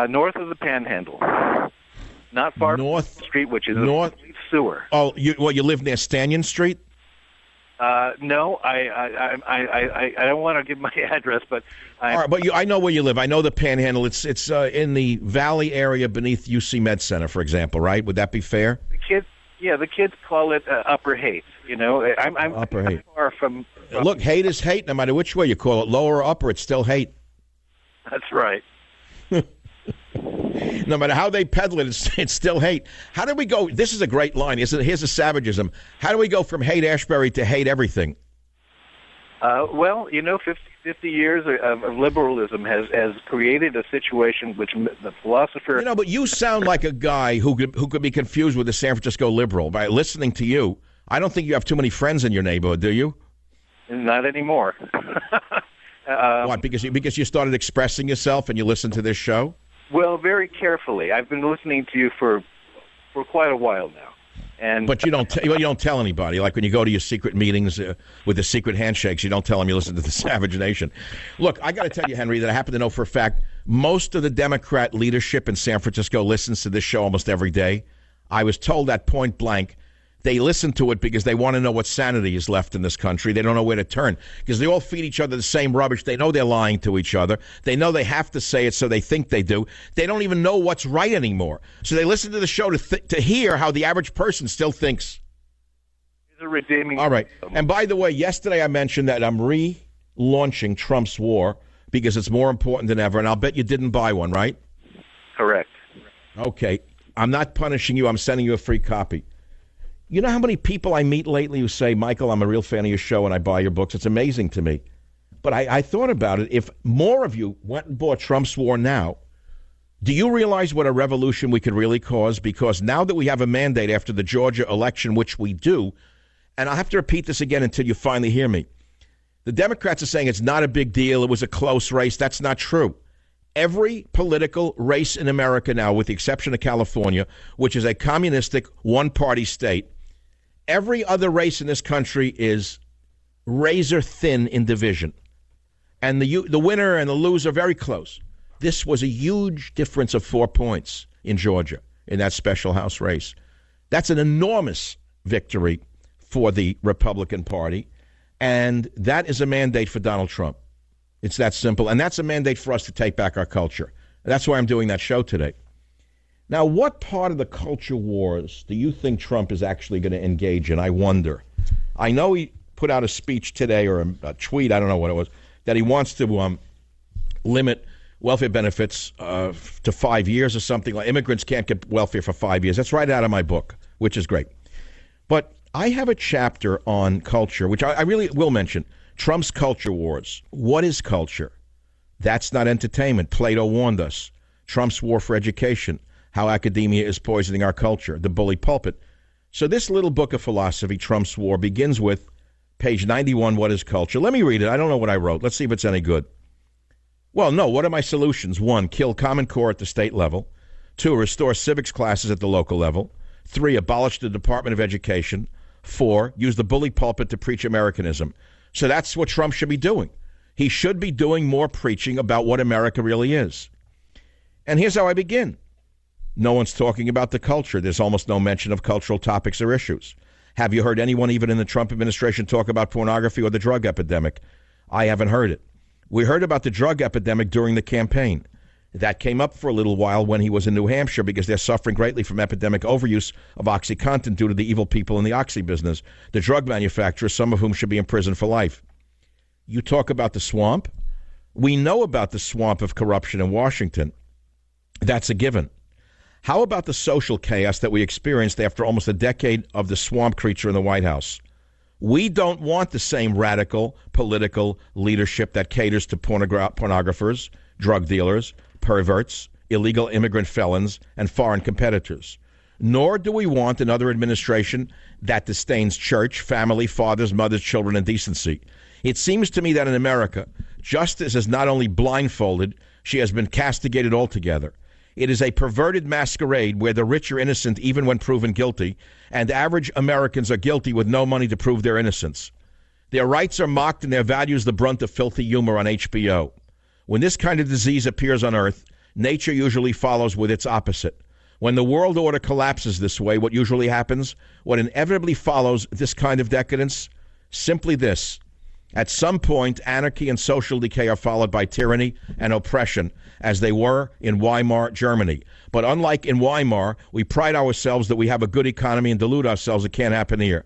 North of the Panhandle, not far from the street, which is a complete sewer. Oh, you live near Stanton Street? No, I don't want to give my address, but all right, but I know where you live. I know the Panhandle. It's in the Valley area beneath UC Med Center, for example, right? Would that be fair? The kids call it Upper Haight. You know, I'm Upper Haight. Far from. Look, hate is hate, no matter which way you call it, lower or upper, it's still hate. That's right. No matter how they peddle it, it's still hate. How do we go? This is a great line. Here's a savagism. How do we go from hate Ashbury to hate everything? Well, 50 years of liberalism has created a situation which the philosopher... but you sound like a guy who could be confused with the San Francisco liberal. By listening to you, I don't think you have too many friends in your neighborhood, do you? Not anymore. What, because you started expressing yourself and you listened to this show? Well, very carefully. I've been listening to you for quite a while now. But you don't tell anybody. Like when you go to your secret meetings with the secret handshakes, you don't tell them you listen to the Savage Nation. Look, I got to tell you, Henry, that I happen to know for a fact most of the Democrat leadership in San Francisco listens to this show almost every day. I was told that point blank. They listen to it because they want to know what sanity is left in this country. They don't know where to turn because they all feed each other the same rubbish. They know they're lying to each other. They know they have to say it, so they think they do. They don't even know what's right anymore. So they listen to the show to hear how the average person still thinks. It's a redeeming. All right. And by the way, yesterday I mentioned that I'm relaunching Trump's War because it's more important than ever. And I'll bet you didn't buy one, right? Correct. Okay. I'm not punishing you. I'm sending you a free copy. You know how many people I meet lately who say, Michael, I'm a real fan of your show and I buy your books? It's amazing to me. But I thought about it. If more of you went and bought Trump's War Now, do you realize what a revolution we could really cause? Because now that we have a mandate after the Georgia election, which we do, and I'll have to repeat this again until you finally hear me. The Democrats are saying it's not a big deal. It was a close race. That's not true. Every political race in America now, with the exception of California, which is a communistic one-party state, every other race in this country is razor thin in division. And the winner and the loser are very close. This was a huge difference of 4 points in Georgia in that special House race. That's an enormous victory for the Republican Party, and that is a mandate for Donald Trump. It's that simple, and that's a mandate for us to take back our culture. That's why I'm doing that show today. Now, what part of the culture wars do you think Trump is actually going to engage in? I wonder. I know he put out a speech today, or a tweet, I don't know what it was, that he wants to limit welfare benefits to 5 years or something. Like immigrants can't get welfare for 5 years. That's right out of my book, which is great. But I have a chapter on culture, which I really will mention. Trump's culture wars. What is culture? That's not entertainment. Plato warned us. Trump's war for education. How academia is poisoning our culture. The bully pulpit. So this little book of philosophy, Trump's War, begins with page 91, what is culture? Let me read it. I don't know what I wrote. Let's see if it's any good. Well, no. What are my solutions? 1, kill Common Core at the state level. 2, restore civics classes at the local level. 3, abolish the Department of Education. 4, use the bully pulpit to preach Americanism. So that's what Trump should be doing. He should be doing more preaching about what America really is. And here's how I begin. No one's talking about the culture. There's almost no mention of cultural topics or issues. Have you heard anyone, even in the Trump administration, talk about pornography or the drug epidemic? I haven't heard it. We heard about the drug epidemic during the campaign. That came up for a little while when he was in New Hampshire because they're suffering greatly from epidemic overuse of OxyContin due to the evil people in the oxy business, the drug manufacturers, some of whom should be in prison for life. You talk about the swamp. We know about the swamp of corruption in Washington. That's a given. How about the social chaos that we experienced after almost a decade of the swamp creature in the White House? We don't want the same radical political leadership that caters to pornographers, drug dealers, perverts, illegal immigrant felons, and foreign competitors. Nor do we want another administration that disdains church, family, fathers, mothers, children, and decency. It seems to me that in America, justice is not only blindfolded, she has been castigated altogether. It is a perverted masquerade where the rich are innocent even when proven guilty, and average Americans are guilty with no money to prove their innocence. Their rights are mocked and their values the brunt of filthy humor on HBO. When this kind of disease appears on Earth, nature usually follows with its opposite. When the world order collapses this way, what usually happens? What inevitably follows this kind of decadence? Simply this. At some point, anarchy and social decay are followed by tyranny and oppression, as they were in Weimar Germany. But unlike in Weimar, we pride ourselves that we have a good economy and delude ourselves it can't happen here.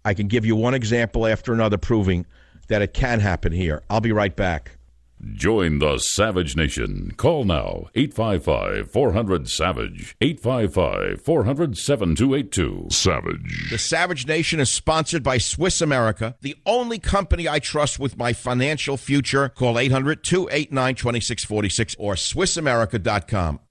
I can give you one example after another proving that it can happen here. I'll be right back. Join the Savage Nation. Call now, 855-400-SAVAGE, 855-400-7282. Savage. The Savage Nation is sponsored by Swiss America, the only company I trust with my financial future. Call 800-289-2646 or SwissAmerica.com.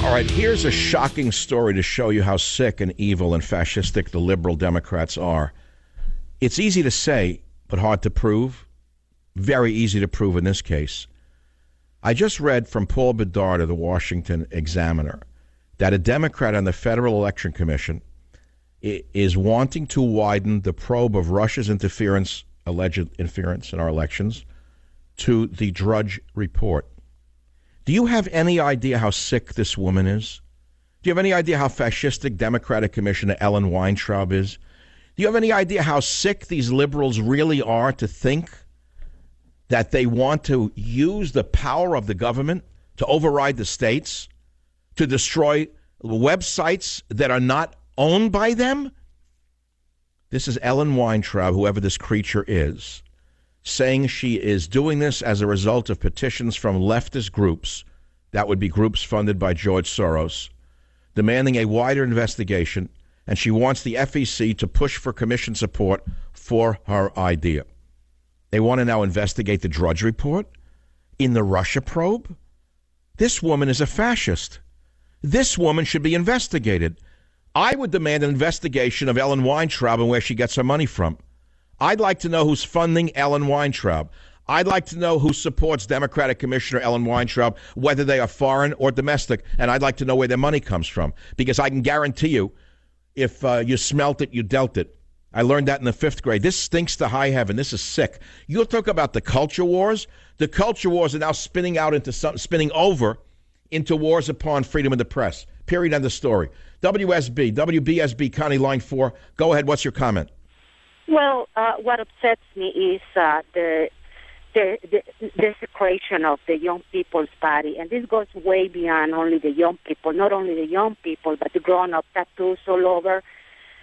All right, here's a shocking story to show you how sick and evil and fascistic the liberal Democrats are. It's easy to say, but hard to prove. Very easy to prove in this case. I just read from Paul Bedard of the Washington Examiner that a Democrat on the Federal Election Commission is wanting to widen the probe of Russia's alleged interference in our elections, to the Drudge Report. Do you have any idea how sick this woman is? Do you have any idea how fascistic Democratic Commissioner Ellen Weintraub is? Do you have any idea how sick these liberals really are to think that they want to use the power of the government to override the states, to destroy websites that are not owned by them? This is Ellen Weintraub, whoever this creature is, saying she is doing this as a result of petitions from leftist groups, that would be groups funded by George Soros, demanding a wider investigation, and she wants the FEC to push for commission support for her idea. They want to now investigate the Drudge Report in the Russia probe? This woman is a fascist. This woman should be investigated. I would demand an investigation of Ellen Weintraub and where she gets her money from. I'd like to know who's funding Ellen Weintraub. I'd like to know who supports Democratic Commissioner Ellen Weintraub, whether they are foreign or domestic, and I'd like to know where their money comes from, because I can guarantee you, if you smelt it, you dealt it. I learned that in the 5th grade. This stinks to high heaven. This is sick. You'll talk about the culture wars. The culture wars are now spinning over into wars upon freedom of the press. Period. End of story. WBSB, Connie, line 4. Go ahead. What's your comment? Well, what upsets me is the desecration of the young people's body, and this goes way beyond only the young people. Not only the young people, but the grown-up, tattoos all over.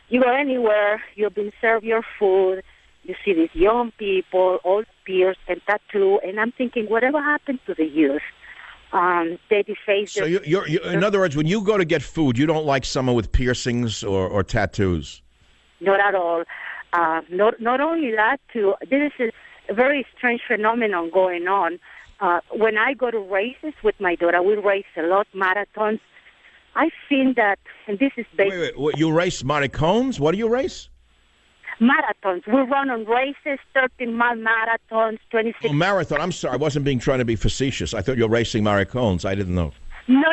You go anywhere, you've been served your food, you see these young people, all pierced and tattoo, and I'm thinking, whatever happened to the youth? They deface. So you're in other words, when you go to get food, you don't like someone with piercings or tattoos? Not at all. Not only that, too. This is a very strange phenomenon going on. When I go to races with my daughter, we race a lot, marathons. I think that, and this is based... Wait, you race maricones? What do you race? Marathons. We run on races, 13-mile marathons, 26... Oh, marathon. I'm sorry. I wasn't trying to be facetious. I thought you were racing maricones. I didn't know. No.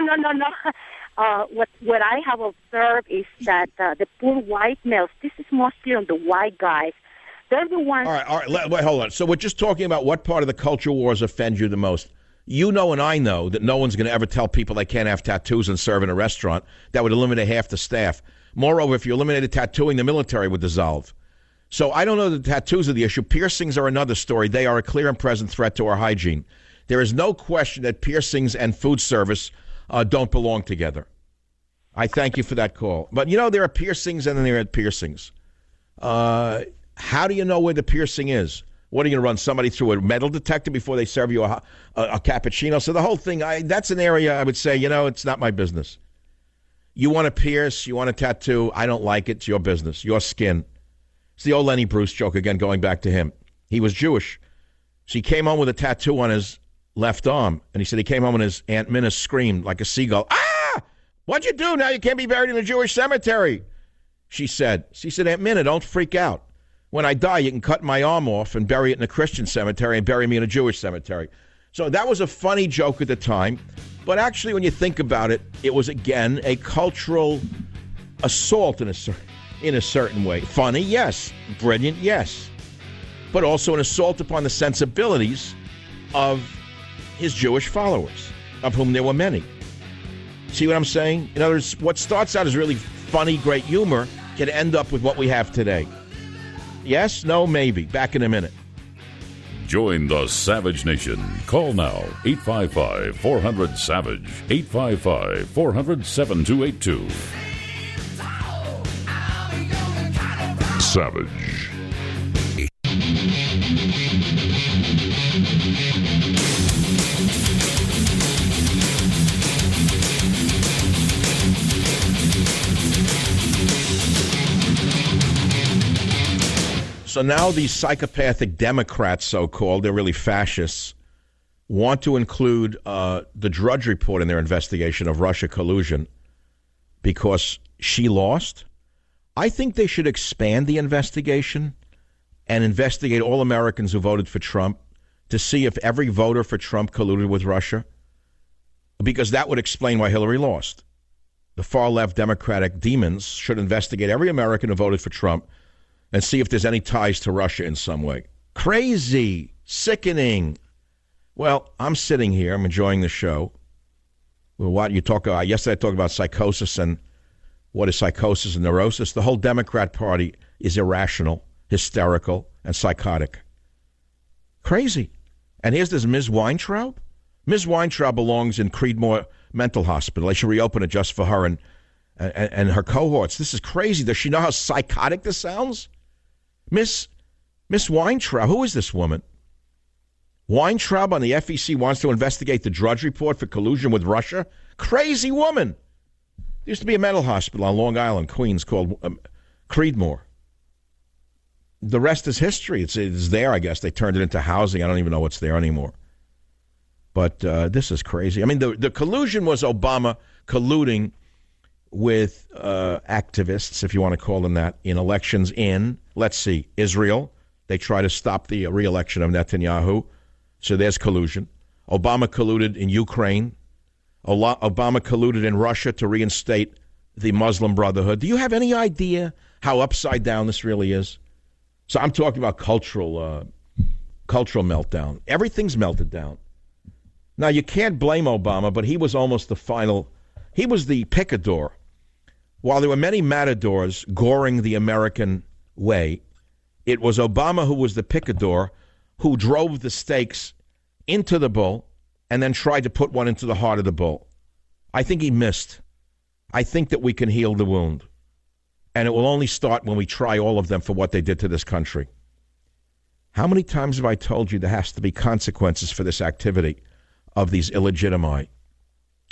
What I have observed is that the poor white males, this is mostly on the white guys, they're the ones... All right. Wait, hold on. So we're just talking about what part of the culture wars offend you the most. You know and I know that no one's going to ever tell people they can't have tattoos and serve in a restaurant. That would eliminate half the staff. Moreover, if you eliminated tattooing, the military would dissolve. So I don't know that tattoos are the issue. Piercings are another story. They are a clear and present threat to our hygiene. There is no question that piercings and food service don't belong together. I thank you for that call. But, there are piercings and then there are piercings. How do you know where the piercing is? What are you going to run somebody through a metal detector before they serve you a cappuccino? So the whole thing, that's an area I would say, it's not my business. You want to pierce, you want to tattoo, I don't like it. It's your business, your skin. It's the old Lenny Bruce joke again, going back to him. He was Jewish. So he came home with a tattoo on his left arm. And he said he came home and his Aunt Minna screamed like a seagull. Ah! What'd you do? Now you can't be buried in a Jewish cemetery. She said, Aunt Minna, don't freak out. When I die, you can cut my arm off and bury it in a Christian cemetery and bury me in a Jewish cemetery. So that was a funny joke at the time. But actually, when you think about it, it was, again, a cultural assault in a certain way. Funny, yes. Brilliant, yes. But also an assault upon the sensibilities of his Jewish followers, of whom there were many. See what I'm saying? In other words, what starts out as really funny, great humor can end up with what we have today. Yes? No? Maybe. Back in a minute. Join the Savage Nation. Call now. 855-400-SAVAGE. 855-400-7282. Savage. So now these psychopathic Democrats, so-called, they're really fascists, want to include the Drudge Report in their investigation of Russia collusion because she lost. I think they should expand the investigation and investigate all Americans who voted for Trump to see if every voter for Trump colluded with Russia, because that would explain why Hillary lost. The far-left Democratic demons should investigate every American who voted for Trump and see if there's any ties to Russia in some way. Crazy, sickening. Well, I'm sitting here, I'm enjoying the show. Well, what you talk about, yesterday I talked about psychosis and what is psychosis and neurosis. The whole Democrat Party is irrational, hysterical, and psychotic. Crazy. And here's this Ms. Weintraub. Ms. Weintraub belongs in Creedmoor Mental Hospital. They should reopen it just for her and and her cohorts. This is crazy. Does she know how psychotic this sounds? Miss Weintraub, who is this woman? Weintraub on the FEC wants to investigate the Drudge Report for collusion with Russia? Crazy woman. There used to be a mental hospital on Long Island, Queens, called Creedmoor. The rest is history. It's there, I guess. They turned it into housing. I don't even know what's there anymore. But this is crazy. I mean, the collusion was Obama colluding with activists, if you want to call them that, in elections in, let's see, Israel. They try to stop the re-election of Netanyahu. So there's collusion. Obama colluded in Ukraine. Obama colluded in Russia to reinstate the Muslim Brotherhood. Do you have any idea how upside down this really is? So I'm talking about cultural meltdown. Everything's melted down. Now, you can't blame Obama, but he was almost the final. He was the picador. While there were many matadors goring the American way, it was Obama who was the picador who drove the stakes into the bull and then tried to put one into the heart of the bull. I think he missed. I think that we can heal the wound. And it will only start when we try all of them for what they did to this country. How many times have I told you there has to be consequences for this activity of these illegitimites?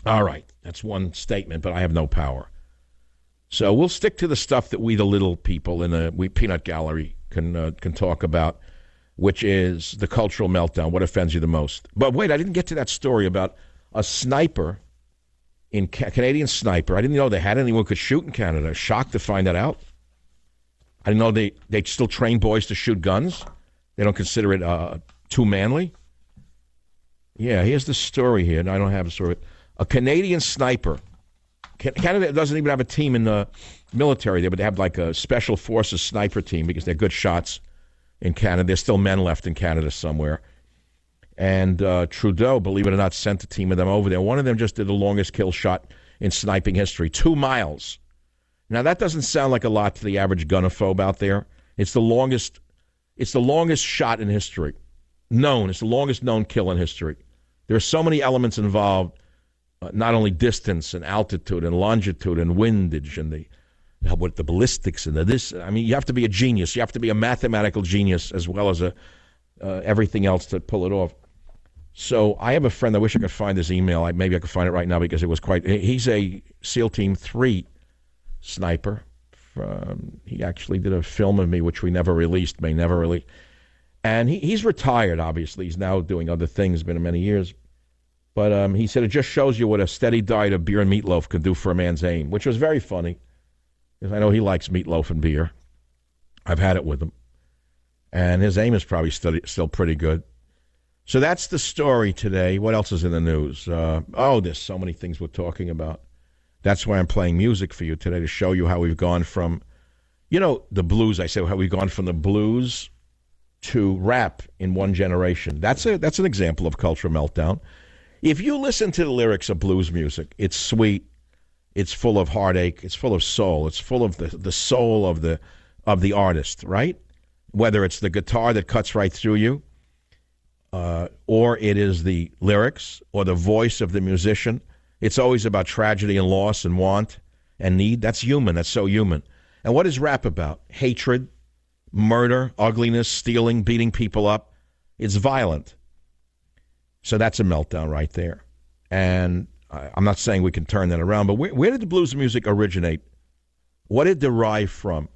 All right, that's one statement, but I have no power. So we'll stick to the stuff that we, the little people in the peanut gallery, can talk about, which is the cultural meltdown. What offends you the most? But wait, I didn't get to that story about a sniper, Canadian sniper. I didn't know they had anyone who could shoot in Canada. Shocked to find that out. I didn't know they still train boys to shoot guns. They don't consider it too manly. Yeah, here's the story here. And I don't have a story. A Canadian sniper. Canada doesn't even have a team in the military there, but they have like a special forces sniper team because they're good shots in Canada. There's still men left in Canada somewhere. And Trudeau, believe it or not, sent a team of them over there. One of them just did the longest kill shot in sniping history, 2 miles. Now, that doesn't sound like a lot to the average gunophobe out there. It's the longest shot in history. It's the longest known kill in history. There are so many elements involved, not only distance and altitude and longitude and windage and the ballistics and this. I mean, you have to be a genius. You have to be a mathematical genius as well as everything else to pull it off. So I have a friend. I wish I could find his email. Maybe I could find it right now because it was he's a SEAL Team 3 sniper. He actually did a film of me, which we never released, And he's retired, obviously. He's now doing other things, been many years. But he said it just shows you what a steady diet of beer and meatloaf can do for a man's aim, which was very funny. Because I know he likes meatloaf and beer. I've had it with him. And his aim is probably still pretty good. So that's the story today. What else is in the news? There's so many things we're talking about. That's why I'm playing music for you today, to show you how we've gone from, the blues. I say how we've gone from the blues to rap in one generation. That's an example of cultural meltdown. If you listen to the lyrics of blues music, it's sweet, it's full of heartache, it's full of soul, it's full of the soul of the artist, right? Whether it's the guitar that cuts right through you, or it is the lyrics or the voice of the musician. It's always about tragedy and loss and want and need. That's human. That's so human. And what is rap about? Hatred, murder, ugliness, stealing, beating people up. It's violent. So that's a meltdown right there. And I'm not saying we can turn that around, but where did the blues music originate? What did it derive from?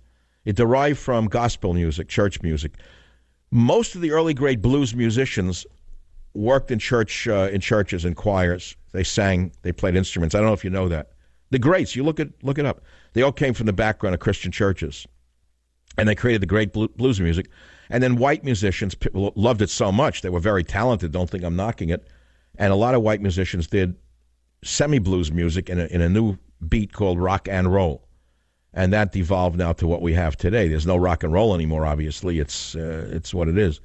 It derived from gospel music, church music. Most of the early grade blues musicians worked in churches and choirs. They sang, they played instruments. I don't know if you know that. The greats, you look it up. They all came from the background of Christian churches. And they created the great blues music. And then white musicians loved it so much. They were very talented. Don't think I'm knocking it. And a lot of white musicians did semi-blues music in a new beat called rock and roll. And that devolved now to what we have today. There's no rock and roll anymore, obviously. It's what it is.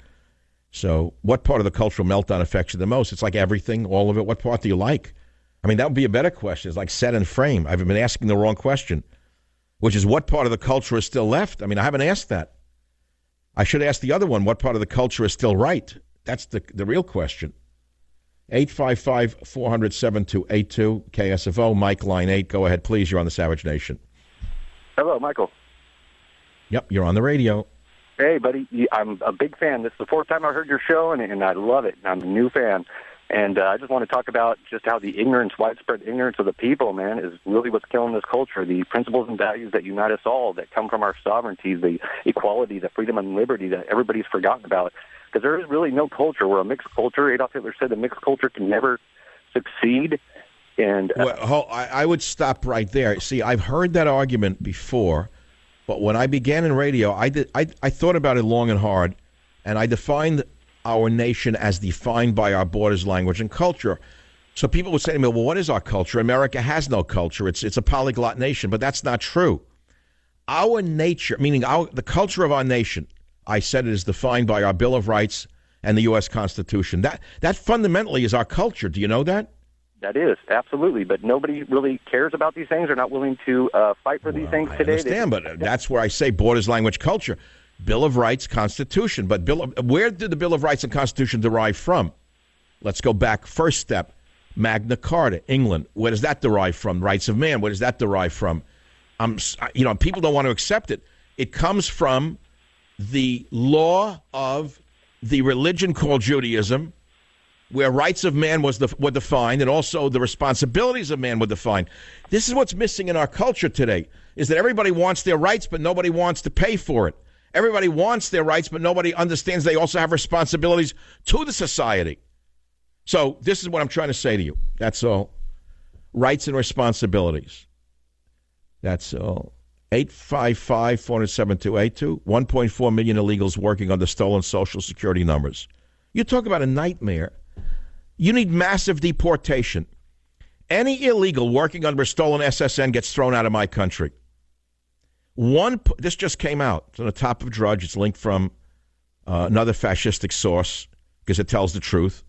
So what part of the cultural meltdown affects you the most? It's like everything, all of it. What part do you like? I mean, that would be a better question. It's like set and frame. I've been asking the wrong question, which is what part of the culture is still left? I mean, I haven't asked that. I should ask the other one, what part of the culture is still right? That's the real question. 855-400-7282, KSFO, Mike, line 8. Go ahead, please. You're on the Savage Nation. Hello, Michael. Yep, you're on the radio. Hey, buddy. I'm a big fan. This is the fourth time I heard your show, and I love it. I'm a new fan. And I just want to talk about just how the widespread ignorance of the people, man, is really what's killing this culture. The principles and values that unite us all, that come from our sovereignty, the equality, the freedom and liberty that everybody's forgotten about. Because there is really no culture. We're a mixed culture. Adolf Hitler said the mixed culture can never succeed. And I would stop right there. See, I've heard that argument before, but when I began in radio, I thought about it long and hard, and I defined our nation as defined by our borders, language, and culture. So people would say to me, well, what is our culture? America has no culture. It's a polyglot nation, but that's not true. Our nature, meaning the culture of our nation, I said it is defined by our Bill of Rights and the U.S. Constitution. That fundamentally is our culture. Do you know that? That is, absolutely. But nobody really cares about these things. They're not willing to fight for these things today. I understand, but that's where I say borders, language, culture. Bill of Rights, Constitution. But where did the Bill of Rights and Constitution derive from? Let's go back. First step, Magna Carta, England. Where does that derive from? Rights of man. Where does that derive from? People don't want to accept it. It comes from the law of the religion called Judaism, where rights of man were defined, and also the responsibilities of man were defined. This is what's missing in our culture today, is that everybody wants their rights, but nobody wants to pay for it. Everybody wants their rights, but nobody understands they also have responsibilities to the society. So this is what I'm trying to say to you. That's all. Rights and responsibilities. That's all. 855-400-7282. 1.4 million illegals working on the stolen Social Security numbers. You talk about a nightmare. You need massive deportation. Any illegal working under a stolen SSN gets thrown out of my country. This just came out. It's on the top of Drudge. It's linked from another fascistic source because it tells the truth.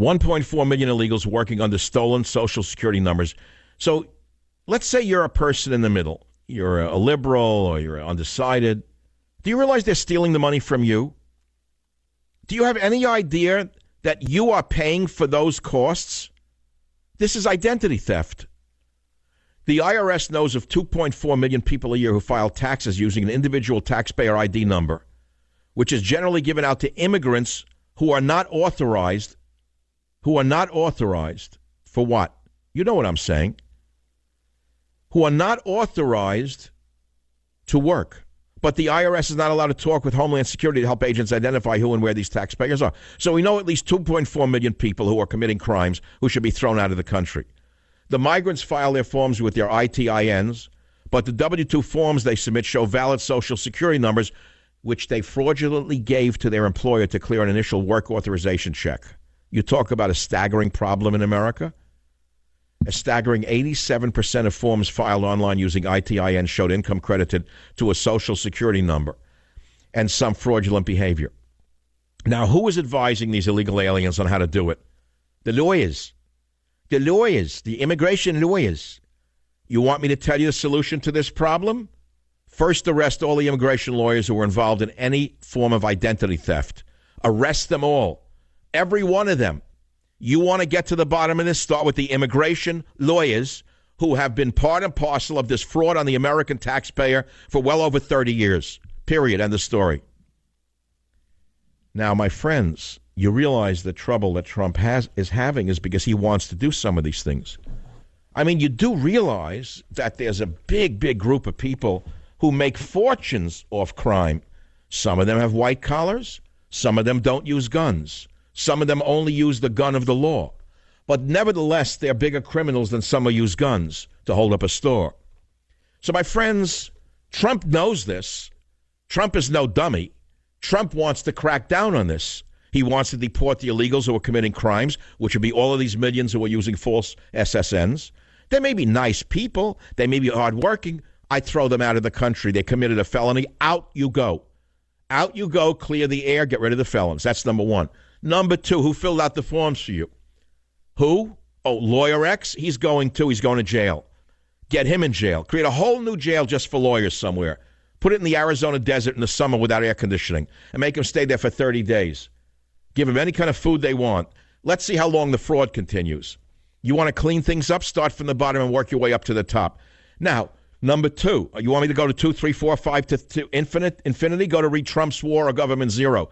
1.4 million illegals working under stolen Social Security numbers. So let's say you're a person in the middle. You're a liberal or you're undecided. Do you realize they're stealing the money from you? Do you have any idea that you are paying for those costs? This is identity theft. The IRS knows of 2.4 million people a year who file taxes using an individual taxpayer ID number, which is generally given out to immigrants who are not authorized. For what? You know what I'm saying. Who are not authorized to work. But the IRS is not allowed to talk with Homeland Security to help agents identify who and where these taxpayers are. So we know at least 2.4 million people who are committing crimes who should be thrown out of the country. The migrants file their forms with their ITINs, but the W-2 forms they submit show valid Social Security numbers, which they fraudulently gave to their employer to clear an initial work authorization check. You talk about a staggering problem in America? A staggering 87% of forms filed online using ITIN showed income credited to a Social Security number and some fraudulent behavior. Now, who is advising these illegal aliens on how to do it? The lawyers. The immigration lawyers. You want me to tell you the solution to this problem? First, arrest all the immigration lawyers who were involved in any form of identity theft. Arrest them all. Every one of them. You want to get to the bottom of this? Start with the immigration lawyers who have been part and parcel of this fraud on the American taxpayer for well over 30 years. Period. End of story. Now, my friends, you realize the trouble that Trump is having is because he wants to do some of these things. I mean, you do realize that there's a big, big group of people who make fortunes off crime. Some of them have white collars. Some of them don't use guns. Some of them only use the gun of the law. But nevertheless, they're bigger criminals than some who use guns to hold up a store. So, my friends, Trump knows this. Trump is no dummy. Trump wants to crack down on this. He wants to deport the illegals who are committing crimes, which would be all of these millions who are using false SSNs. They may be nice people. They may be hardworking. I throw them out of the country. They committed a felony. Out you go. Out you go. Clear the air. Get rid of the felons. That's number one. Number two, who filled out the forms for you? Who? Oh, Lawyer X? He's going to jail. Get him in jail. Create a whole new jail just for lawyers somewhere. Put it in the Arizona desert in the summer without air conditioning and make him stay there for 30 days. Give them any kind of food they want. Let's see how long the fraud continues. You want to clean things up? Start from the bottom and work your way up to the top. Now, number 2, you want me to go to 2, 3, 4, 5 to infinity? Go to Read Trump's War or Government Zero.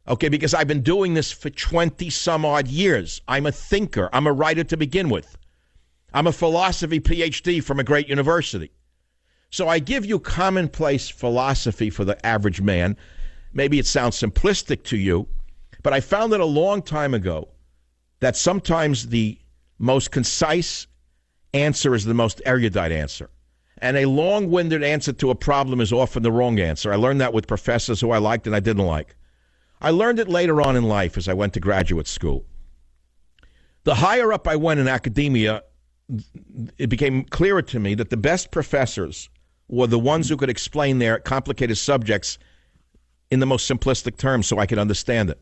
Okay, because I've been doing this for 20 some odd years. I'm a thinker. I'm a writer to begin with. I'm a philosophy PhD from a great university. So I give you commonplace philosophy for the average man. Maybe it sounds simplistic to you, but I found it a long time ago that sometimes the most concise answer is the most erudite answer. And a long-winded answer to a problem is often the wrong answer. I learned that with professors who I liked and I didn't like. I learned it later on in life as I went to graduate school. The higher up I went in academia, it became clearer to me that the best professors were the ones who could explain their complicated subjects in the most simplistic terms so I could understand it.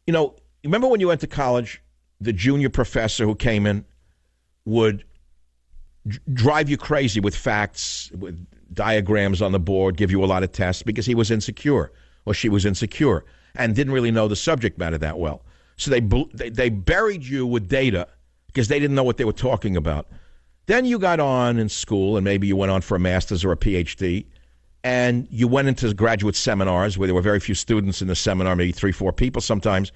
You know, remember when you went to college, the junior professor who came in would drive you crazy with facts, with diagrams on the board, give you a lot of tests because he was insecure or she was insecure and didn't really know the subject matter that well. So they buried you with data because they didn't know what they were talking about. Then you got on in school and maybe you went on for a master's or a PhD and you went into graduate seminars where there were very few students in the seminar, maybe 3, 4 people sometimes.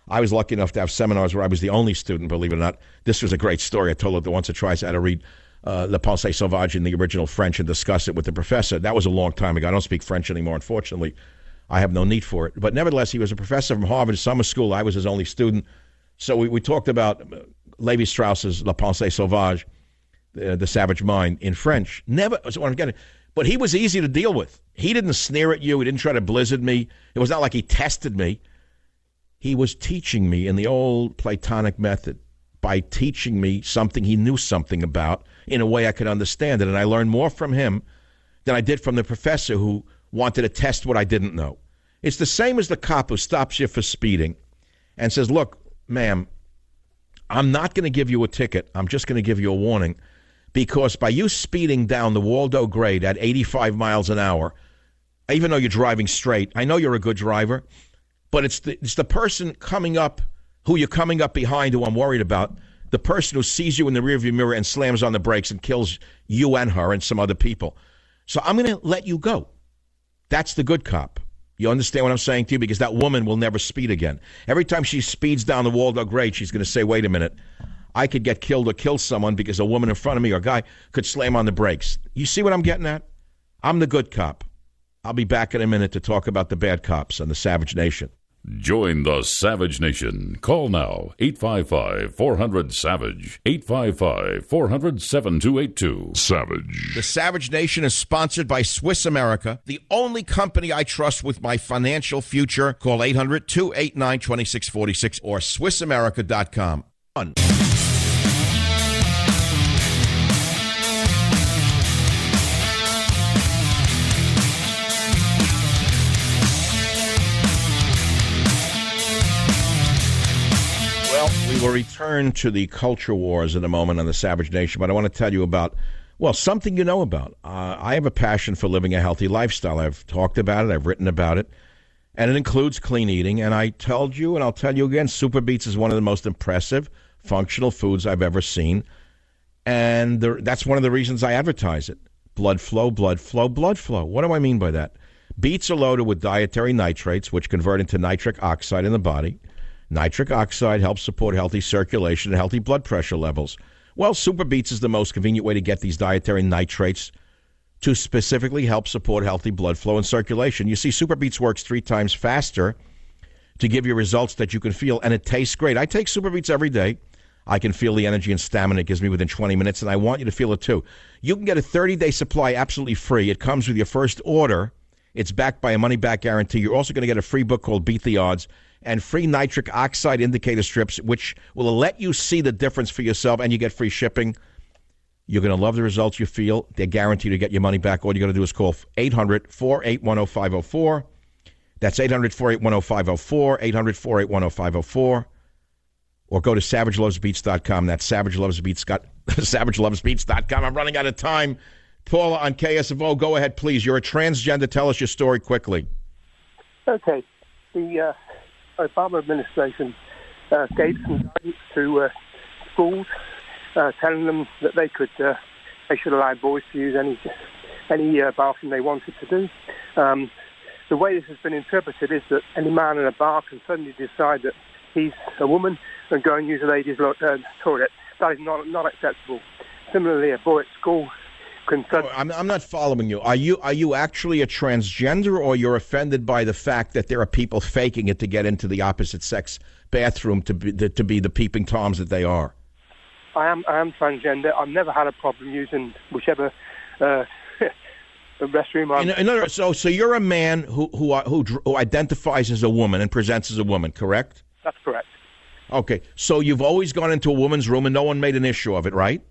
I was lucky enough to have seminars where I was the only student, believe it or not. This was a great story. I told it once or twice. I had to read Le Pensée Sauvage in the original French and discuss it with the professor. That was a long time ago. I don't speak French anymore, unfortunately. I have no need for it. But nevertheless, he was a professor from Harvard summer school. I was his only student. So we talked about Lévi-Strauss's La Pensée Sauvage, the Savage Mind, in French. Never, so I'm getting, but he was easy to deal with. He didn't sneer at you. He didn't try to blizzard me. It was not like he tested me. He was teaching me in the old Platonic method by teaching me something he knew something about in a way I could understand it. And I learned more from him than I did from the professor who wanted to test what I didn't know. It's the same as the cop who stops you for speeding and says, look, ma'am, I'm not going to give you a ticket. I'm just going to give you a warning because by you speeding down the Waldo grade at 85 miles an hour, even though you're driving straight, I know you're a good driver, but it's the person coming up who you're coming up behind who I'm worried about, the person who sees you in the rearview mirror and slams on the brakes and kills you and her and some other people. So I'm going to let you go. That's the good cop. You understand what I'm saying to you? Because that woman will never speed again. Every time she speeds down the Waldo grade, she's going to say, wait a minute, I could get killed or kill someone because a woman in front of me or a guy could slam on the brakes. You see what I'm getting at? I'm the good cop. I'll be back in a minute to talk about the bad cops on the Savage Nation. Join the Savage Nation. Call now, 855-400-SAVAGE, 855-400-7282. Savage. The Savage Nation is sponsored by Swiss America, the only company I trust with my financial future. Call 800-289-2646 or SwissAmerica.com. We will return to the culture wars in a moment on the Savage Nation, but I want to tell you about, well, something you know about. I have a passion for living a healthy lifestyle. I've talked about it. I've written about it, and it includes clean eating. And I told you, and I'll tell you again, Super Beets is one of the most impressive functional foods I've ever seen, and that's one of the reasons I advertise it. Blood flow, blood flow, blood flow. What do I mean by that? Beets are loaded with dietary nitrates, which convert into nitric oxide in the body. Nitric oxide helps support healthy circulation and healthy blood pressure levels. Well, Super Beets is the most convenient way to get these dietary nitrates to specifically help support healthy blood flow and circulation. You see, Super Beets works 3 times faster to give you results that you can feel, and it tastes great. I take Super Beets every day. I can feel the energy and stamina it gives me within 20 minutes, and I want you to feel it too. You can get a 30-day supply absolutely free. It comes with your first order. It's backed by a money-back guarantee. You're also going to get a free book called Beat the Odds and free nitric oxide indicator strips, which will let you see the difference for yourself, and you get free shipping. You're going to love the results you feel. They're guaranteed to get your money back. All you got to do is call 800-481-0504. That's 800-481-0504, 800-481-0504. Or go to SavageLovesBeats.com. That's SavageLovesBeats.com. I'm running out of time. Paula on KSFO, go ahead, please. You're a transgender. Tell us your story quickly. Okay. Obama administration gave some guidance to schools, telling them that they should allow boys to use any bathroom they wanted to do. The way this has been interpreted is that any man in a bar can suddenly decide that he's a woman and go and use a ladies' toilet. That is not acceptable. Similarly, a boy at school can suddenly... I'm not following you. Are you actually a transgender, or you're offended by the fact that there are people faking it to get into the opposite sex bathroom to be the peeping toms that they are? I am transgender. I've never had a problem using whichever restroom I'm... In other words, so you're a man who identifies as a woman and presents as a woman, correct? That's correct. Okay, so you've always gone into a woman's room and no one made an issue of it, right?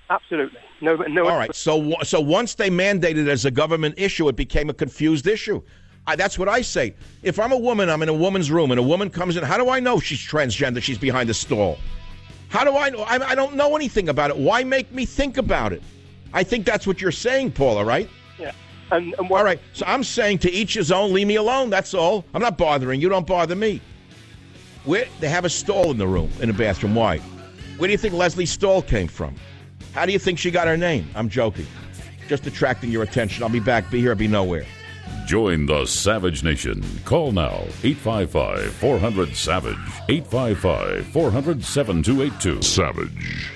Absolutely. No. All right, so once they mandated it as a government issue, it became a confused issue. That's what I say. If I'm a woman, I'm in a woman's room, and a woman comes in, how do I know she's transgender, she's behind a stall? How do I know? I don't know anything about it. Why make me think about it? I think that's what you're saying, Paula, right? Yeah. All right, so I'm saying to each his own, leave me alone, that's all. I'm not bothering you, don't bother me. They have a stall in the room, in the bathroom. Why? Where do you think Leslie Stahl came from? How do you think she got her name? I'm joking. Just attracting your attention. I'll be back. Be here, be nowhere. Join the Savage Nation. Call now. 855-400-SAVAGE. 855-400-7282. Savage.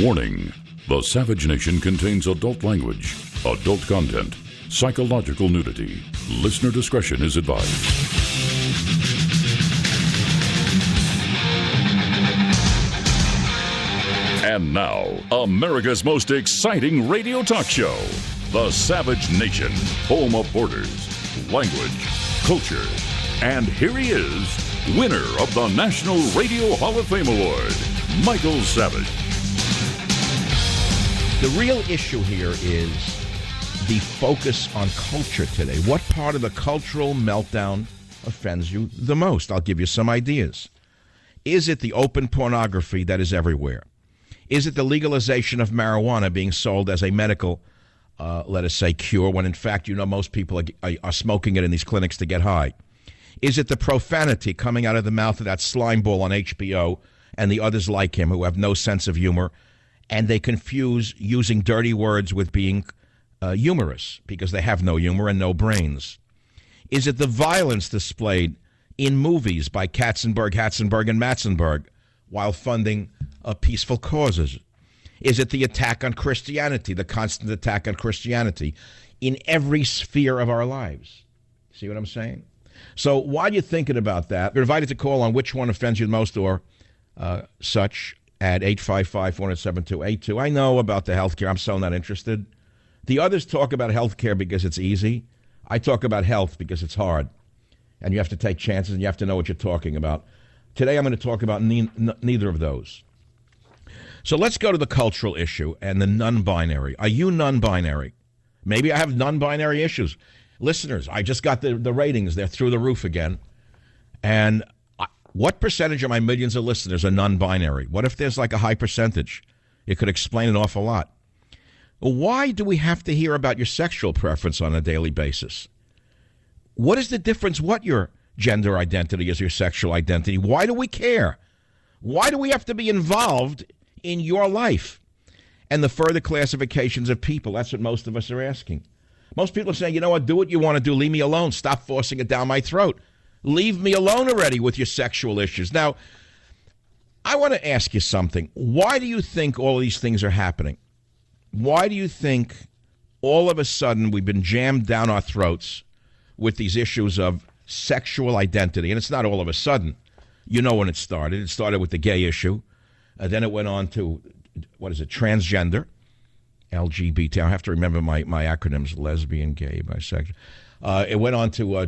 Warning. The Savage Nation contains adult language, adult content, psychological nudity. Listener discretion is advised. And now, America's most exciting radio talk show, The Savage Nation, home of borders, language, culture. And here he is, winner of the National Radio Hall of Fame Award, Michael Savage. The real issue here is the focus on culture today. What part of the cultural meltdown offends you the most? I'll give you some ideas. Is it the open pornography that is everywhere? Is it the legalization of marijuana being sold as a medical, let us say, cure, when in fact, most people are smoking it in these clinics to get high? Is it the profanity coming out of the mouth of that slimeball on HBO and the others like him who have no sense of humor, and they confuse using dirty words with being humorous because they have no humor and no brains? Is it the violence displayed in movies by Katzenberg, and Matzenberg while funding peaceful causes? Is it the attack on Christianity, the constant attack on Christianity in every sphere of our lives? See what I'm saying? So while you're thinking about that, you're invited to call on which one offends you the most or such at 855-400-7282. I know about the health care. I'm so not interested. The others talk about health care because it's easy. I talk about health because it's hard. And you have to take chances and you have to know what you're talking about. Today I'm going to talk about neither of those. So let's go to the cultural issue and the non-binary. Are you non-binary? Maybe I have non-binary issues. Listeners, I just got the ratings. They're through the roof again. And what percentage of my millions of listeners are non-binary? What if there's like a high percentage? It could explain an awful lot. Why do we have to hear about your sexual preference on a daily basis? What is the difference what your gender identity is, your sexual identity? Why do we care? Why do we have to be involved in your life and the further classifications of people? That's what most of us are asking. Most people are saying, you know what, do what you want to do. Leave me alone. Stop forcing it down my throat. Leave me alone already with your sexual issues. Now, I want to ask you something. Why do you think all these things are happening? Why do you think all of a sudden we've been jammed down our throats with these issues of sexual identity? And it's not all of a sudden. You know when it started. It started with the gay issue. Then it went on to, transgender, LGBT. I have to remember my acronyms, lesbian, gay, bisexual. It went on to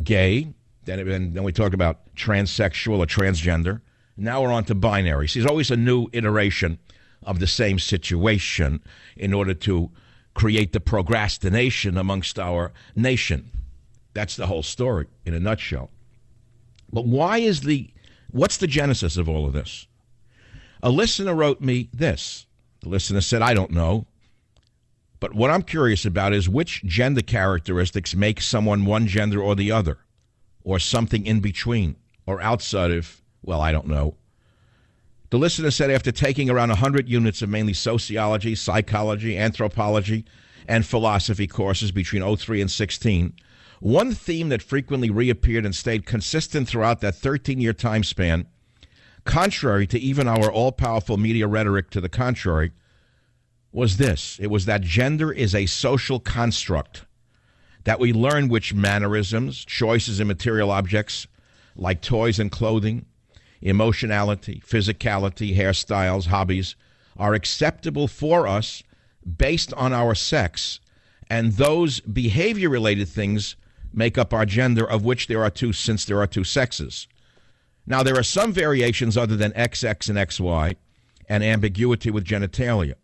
gay. Then we talked about transsexual or transgender. Now we're on to binary. See, there's always a new iteration of the same situation in order to create the procrastination amongst our nation. That's the whole story in a nutshell. But what's the genesis of all of this? A listener wrote me this. The listener said, I don't know. But what I'm curious about is which gender characteristics make someone one gender or the other, or something in between, or outside of, well, I don't know. The listener said after taking around 100 units of mainly sociology, psychology, anthropology, and philosophy courses between 03 and 16, one theme that frequently reappeared and stayed consistent throughout that 13-year time span, contrary to even our all-powerful media rhetoric to the contrary, was this. It was that gender is a social construct, that we learn which mannerisms, choices in material objects, like toys and clothing, emotionality, physicality, hairstyles, hobbies, are acceptable for us based on our sex, and those behavior-related things make up our gender, of which there are two, since there are two sexes. Now, there are some variations other than XX and XY, and ambiguity with genitalia.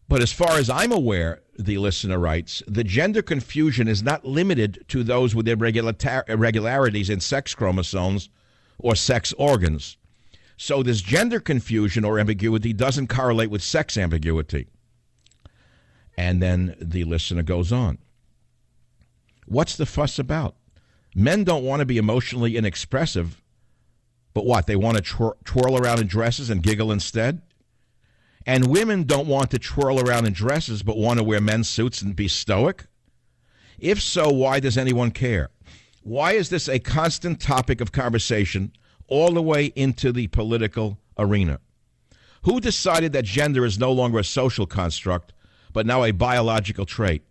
But as far as I'm aware, the listener writes, the gender confusion is not limited to those with irregularities in sex chromosomes or sex organs. So this gender confusion or ambiguity doesn't correlate with sex ambiguity. And then the listener goes on. What's the fuss about? Men don't want to be emotionally inexpressive, but what, they want to twirl around in dresses and giggle instead? And women don't want to twirl around in dresses but want to wear men's suits and be stoic? If so, why does anyone care? Why is this a constant topic of conversation all the way into the political arena? Who decided that gender is no longer a social construct but now a biological trait?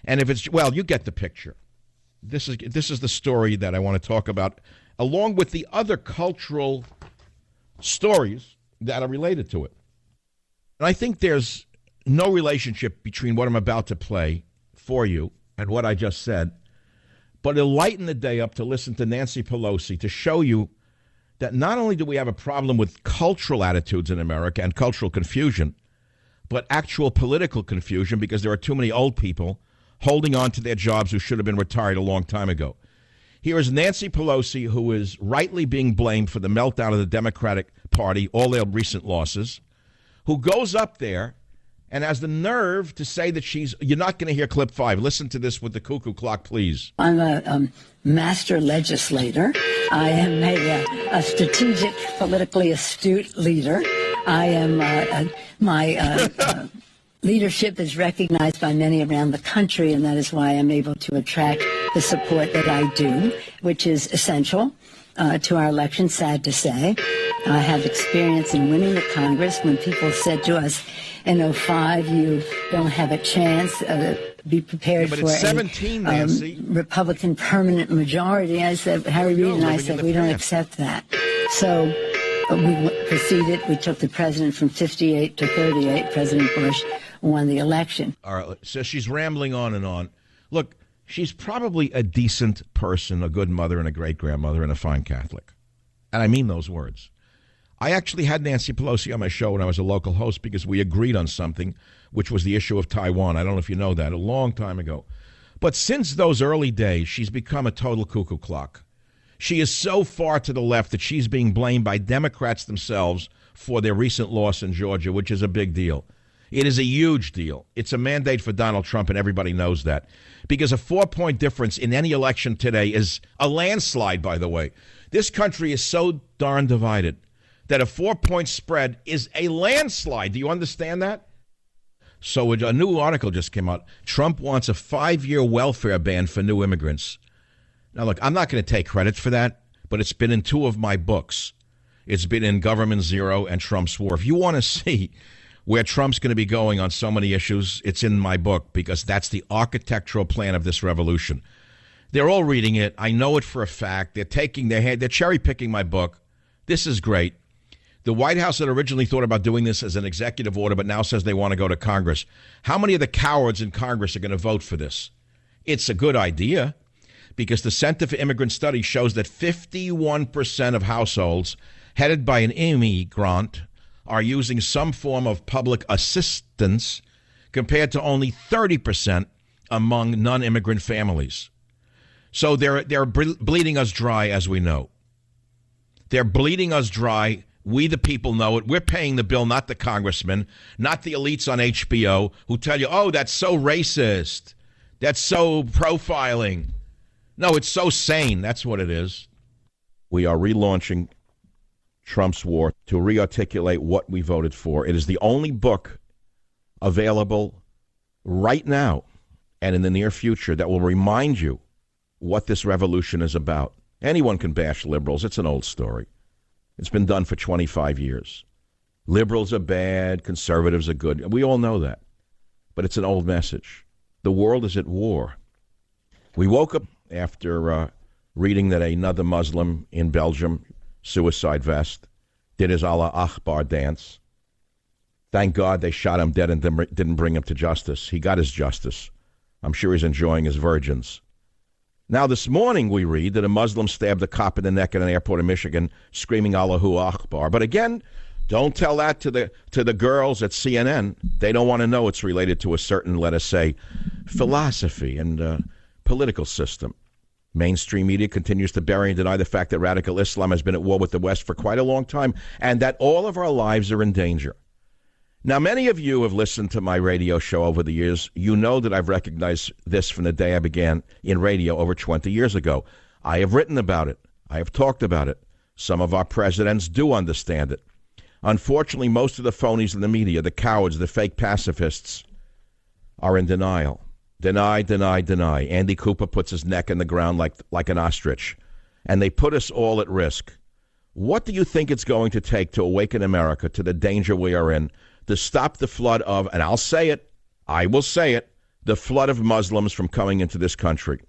And if it's, well, you get the picture. This is the story that I want to talk about, along with the other cultural stories that are related to it. And I think there's no relationship between what I'm about to play for you and what I just said, but it'll lighten the day up to listen to Nancy Pelosi to show you that not only do we have a problem with cultural attitudes in America and cultural confusion, but actual political confusion because there are too many old people holding on to their jobs who should have been retired a long time ago. Here is Nancy Pelosi, who is rightly being blamed for the meltdown of the Democratic Party, all their recent losses, who goes up there and has the nerve to say that you're not going to hear clip 5. Listen to this with the cuckoo clock, please. I'm a master legislator. I am a strategic, politically astute leader. I am my leadership is recognized by many around the country, and that is why I'm able to attract the support that I do, which is essential to our election, sad to say. I have experience in winning the Congress. When people said to us in 2005, you don't have a chance, be prepared for 17, a Republican permanent majority. I said, Harry Reid and I said, we don't accept that. So we proceeded. We took the president from 58 to 38. President Bush won the election. All right, so she's rambling on and on. Look, she's probably a decent person, a good mother and a great-grandmother and a fine Catholic. And I mean those words. I actually had Nancy Pelosi on my show when I was a local host because we agreed on something, which was the issue of Taiwan. I don't know if you know that, a long time ago. But since those early days, she's become a total cuckoo clock. She is so far to the left that she's being blamed by Democrats themselves for their recent loss in Georgia, which is a big deal. It is a huge deal. It's a mandate for Donald Trump, and everybody knows that. Because a 4-point difference in any election today is a landslide, by the way. This country is so darn divided that a 4-point spread is a landslide. Do you understand that? So a new article just came out. Trump wants a 5-year welfare ban for new immigrants. Now, look, I'm not going to take credit for that, but it's been in 2 of my books. It's been in Government Zero and Trump's War. If you want to see where Trump's going to be going on so many issues, it's in my book because that's the architectural plan of this revolution. They're all reading it. I know it for a fact. They're cherry-picking my book. This is great. The White House had originally thought about doing this as an executive order, but now says they want to go to Congress. How many of the cowards in Congress are going to vote for this? It's a good idea because the Center for Immigrant Studies shows that 51% of households headed by an immigrant are using some form of public assistance compared to only 30% among non-immigrant families. So they're bleeding us dry, as we know. They're bleeding us dry We, the people, know it. We're paying the bill, not the congressmen, not the elites on HBO who tell you, oh, that's so racist. That's so profiling. No, it's so sane. That's what it is. We are relaunching Trump's War to rearticulate what we voted for. It is the only book available right now and in the near future that will remind you what this revolution is about. Anyone can bash liberals. It's an old story. It's been done for 25 years. Liberals are bad. Conservatives are good. We all know that. But it's an old message. The world is at war. We woke up after reading that another Muslim in Belgium, suicide vest, did his Allah Akbar dance. Thank God they shot him dead and didn't bring him to justice. He got his justice. I'm sure he's enjoying his virgins. Now, this morning we read that a Muslim stabbed a cop in the neck at an airport in Michigan, screaming Allahu Akbar. But again, don't tell that to the girls at CNN. They don't want to know it's related to a certain, let us say, philosophy and political system. Mainstream media continues to bury and deny the fact that radical Islam has been at war with the West for quite a long time and that all of our lives are in danger. Now, many of you have listened to my radio show over the years. You know that I've recognized this from the day I began in radio over 20 years ago. I have written about it. I have talked about it. Some of our presidents do understand it. Unfortunately, most of the phonies in the media, the cowards, the fake pacifists, are in denial. Deny, deny, deny. Andy Cooper puts his neck in the ground like an ostrich. And they put us all at risk. What do you think it's going to take to awaken America to the danger we are in, to stop the flood of, and I'll say it, I will say it, the flood of Muslims from coming into this country,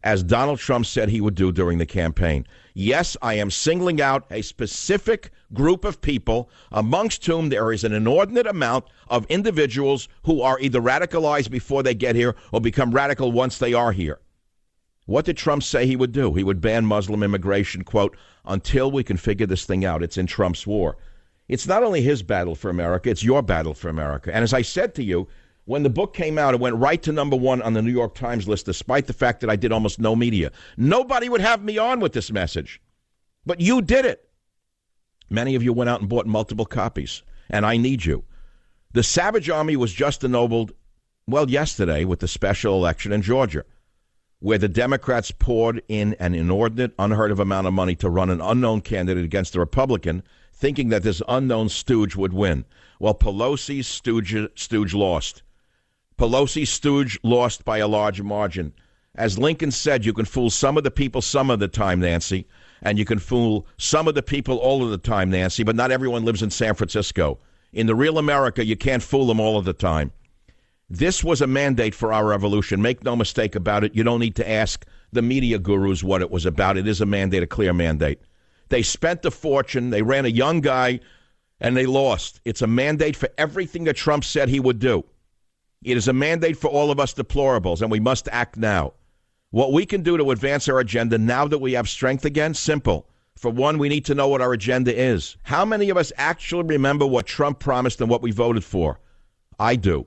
as Donald Trump said he would do during the campaign? Yes, I am singling out a specific group of people amongst whom there is an inordinate amount of individuals who are either radicalized before they get here or become radical once they are here. What did Trump say he would do? He would ban Muslim immigration, quote, until we can figure this thing out. It's in Trump's war. It's not only his battle for America, it's your battle for America. And as I said to you, when the book came out, it went right to #1 on the New York Times list, despite the fact that I did almost no media. Nobody would have me on with this message. But you did it. Many of you went out and bought multiple copies, and I need you. The Savage Army was just ennobled, well, yesterday with the special election in Georgia, where the Democrats poured in an inordinate, unheard of amount of money to run an unknown candidate against a Republican, thinking that this unknown stooge would win. Well, Pelosi's stooge lost. Pelosi's stooge lost by a large margin. As Lincoln said, you can fool some of the people some of the time, Nancy, and you can fool some of the people all of the time, Nancy, but not everyone lives in San Francisco. In the real America, you can't fool them all of the time. This was a mandate for our revolution. Make no mistake about it. You don't need to ask the media gurus what it was about. It is a mandate, a clear mandate. They spent a fortune. They ran a young guy, and they lost. It's a mandate for everything that Trump said he would do. It is a mandate for all of us deplorables, and we must act now. What we can do to advance our agenda now that we have strength again, simple. For one, we need to know what our agenda is. How many of us actually remember what Trump promised and what we voted for? I do.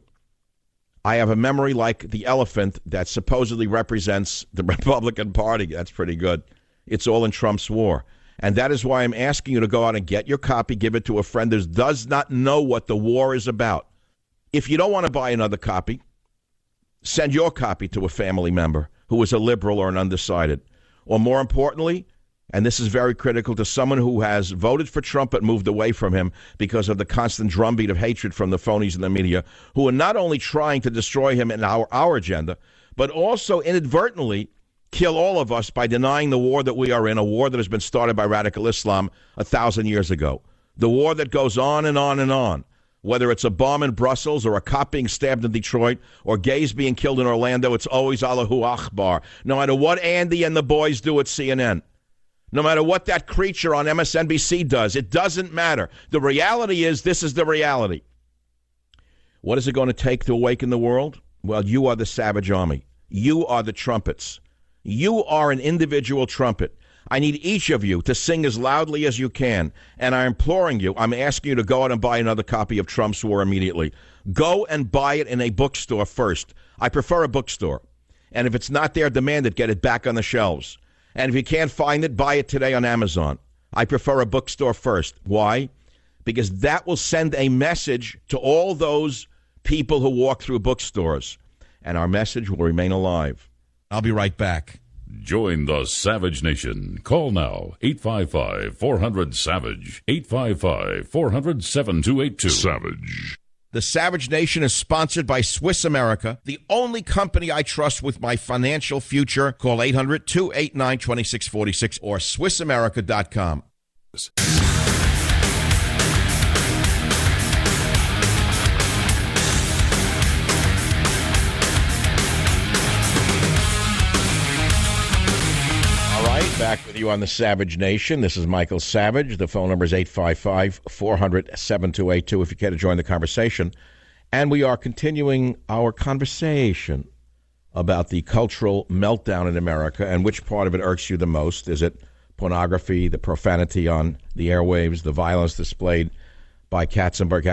I have a memory like the elephant that supposedly represents the Republican Party. That's pretty good. It's all in Trump's war. And that is why I'm asking you to go out and get your copy, give it to a friend that does not know what the war is about. If you don't want to buy another copy, send your copy to a family member who is a liberal or an undecided. Or more importantly, and this is very critical, to someone who has voted for Trump but moved away from him because of the constant drumbeat of hatred from the phonies in the media, who are not only trying to destroy him and our agenda, but also inadvertently kill all of us by denying the war that we are in, a war that has been started by radical Islam 1,000 years ago. The war that goes on and on and on. Whether it's a bomb in Brussels or a cop being stabbed in Detroit or gays being killed in Orlando, it's always Allahu Akbar. No matter what Andy and the boys do at CNN. No matter what that creature on MSNBC does, it doesn't matter. The reality is, this is the reality. What is it going to take to awaken the world? Well, you are the Savage Army. You are the trumpets. You are an individual trumpet. I need each of you to sing as loudly as you can. And I'm imploring you, I'm asking you to go out and buy another copy of Trump's War immediately. Go and buy it in a bookstore first. I prefer a bookstore. And if it's not there, demand it. Get it back on the shelves. And if you can't find it, buy it today on Amazon. I prefer a bookstore first. Why? because that will send a message to all those people who walk through bookstores, and our message will remain alive. I'll be right back. Join the Savage Nation. Call now, 855-400-SAVAGE, 855-400-7282. Savage. The Savage Nation is sponsored by Swiss America, the only company I trust with my financial future. Call 800-289-2646 or SwissAmerica.com. Back with you on the Savage Nation. This is Michael Savage. The phone number is 855-400-7282 if you care to join the conversation. And we are continuing our conversation about the cultural meltdown in America and which part of it irks you the most. Is it pornography, the profanity on the airwaves, the violence displayed by Katzenberg,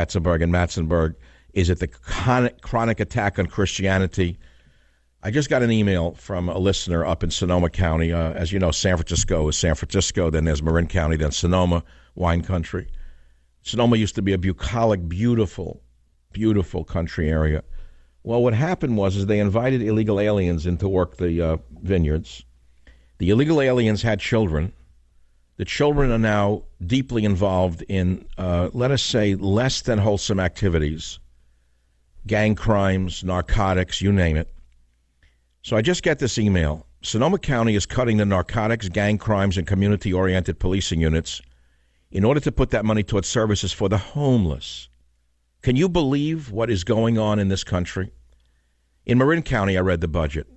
and Matzenberg? Is it the chronic attack on Christianity? I just got an email from a listener up in Sonoma County. As you know, San Francisco is San Francisco, then there's Marin County, then Sonoma, wine country. Sonoma used to be a bucolic, beautiful, beautiful country area. Well, what happened was they invited illegal aliens in to work the vineyards. The illegal aliens had children. The children are now deeply involved in, let us say, less than wholesome activities, gang crimes, narcotics, you name it. So I just get this email. Sonoma County is cutting the narcotics, gang crimes, and community-oriented policing units in order to put that money towards services for the homeless. Can you believe what is going on in this country? In Marin County, I read the budget.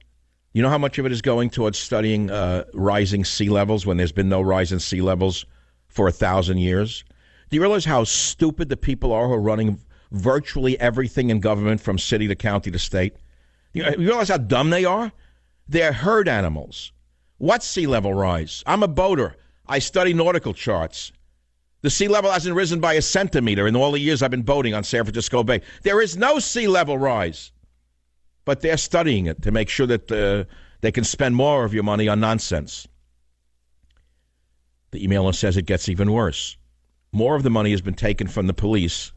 You know how much of it is going towards studying rising sea levels when there's been no rise in sea levels for 1,000 years? Do you realize how stupid the people are who are running virtually everything in government from city to county to state? You realize how dumb they are? They're herd animals. What sea level rise? I'm a boater. I study nautical charts. The sea level hasn't risen by a centimeter in all the years I've been boating on San Francisco Bay. There is no sea level rise. But they're studying it to make sure that they can spend more of your money on nonsense. The emailer says it gets even worse. More of the money has been taken from the police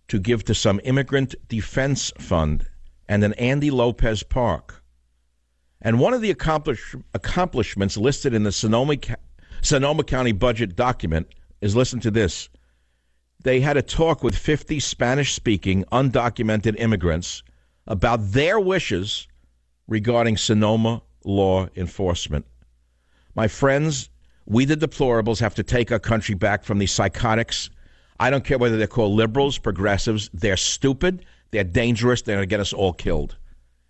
to give to some immigrant defense fund and an Andy Lopez Park. And one of the accomplishments listed in the Sonoma County budget document is, listen to this, they had a talk with 50 Spanish-speaking, undocumented immigrants about their wishes regarding Sonoma law enforcement. My friends, we the deplorables have to take our country back from these psychotics. I don't care whether they're called liberals, progressives, they're stupid, they're dangerous, they're going to get us all killed.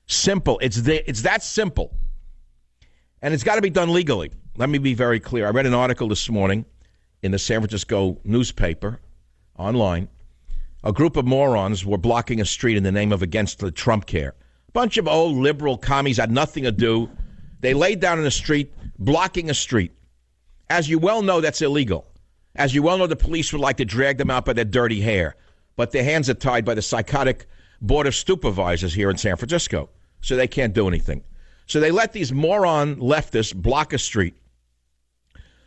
Simple. It's that simple. And it's got to be done legally. Let me be very clear. I read an article this morning in the San Francisco newspaper, online. A group of morons were blocking a street in the name of Against the Trump Care. A bunch of old liberal commies had nothing to do. They laid down in the street, blocking a street. As you well know, that's illegal. As you well know, the police would like to drag them out by their dirty hair. But their hands are tied by the psychotic board of supervisors here in San Francisco, so they can't do anything. So they let these moron leftists block a street.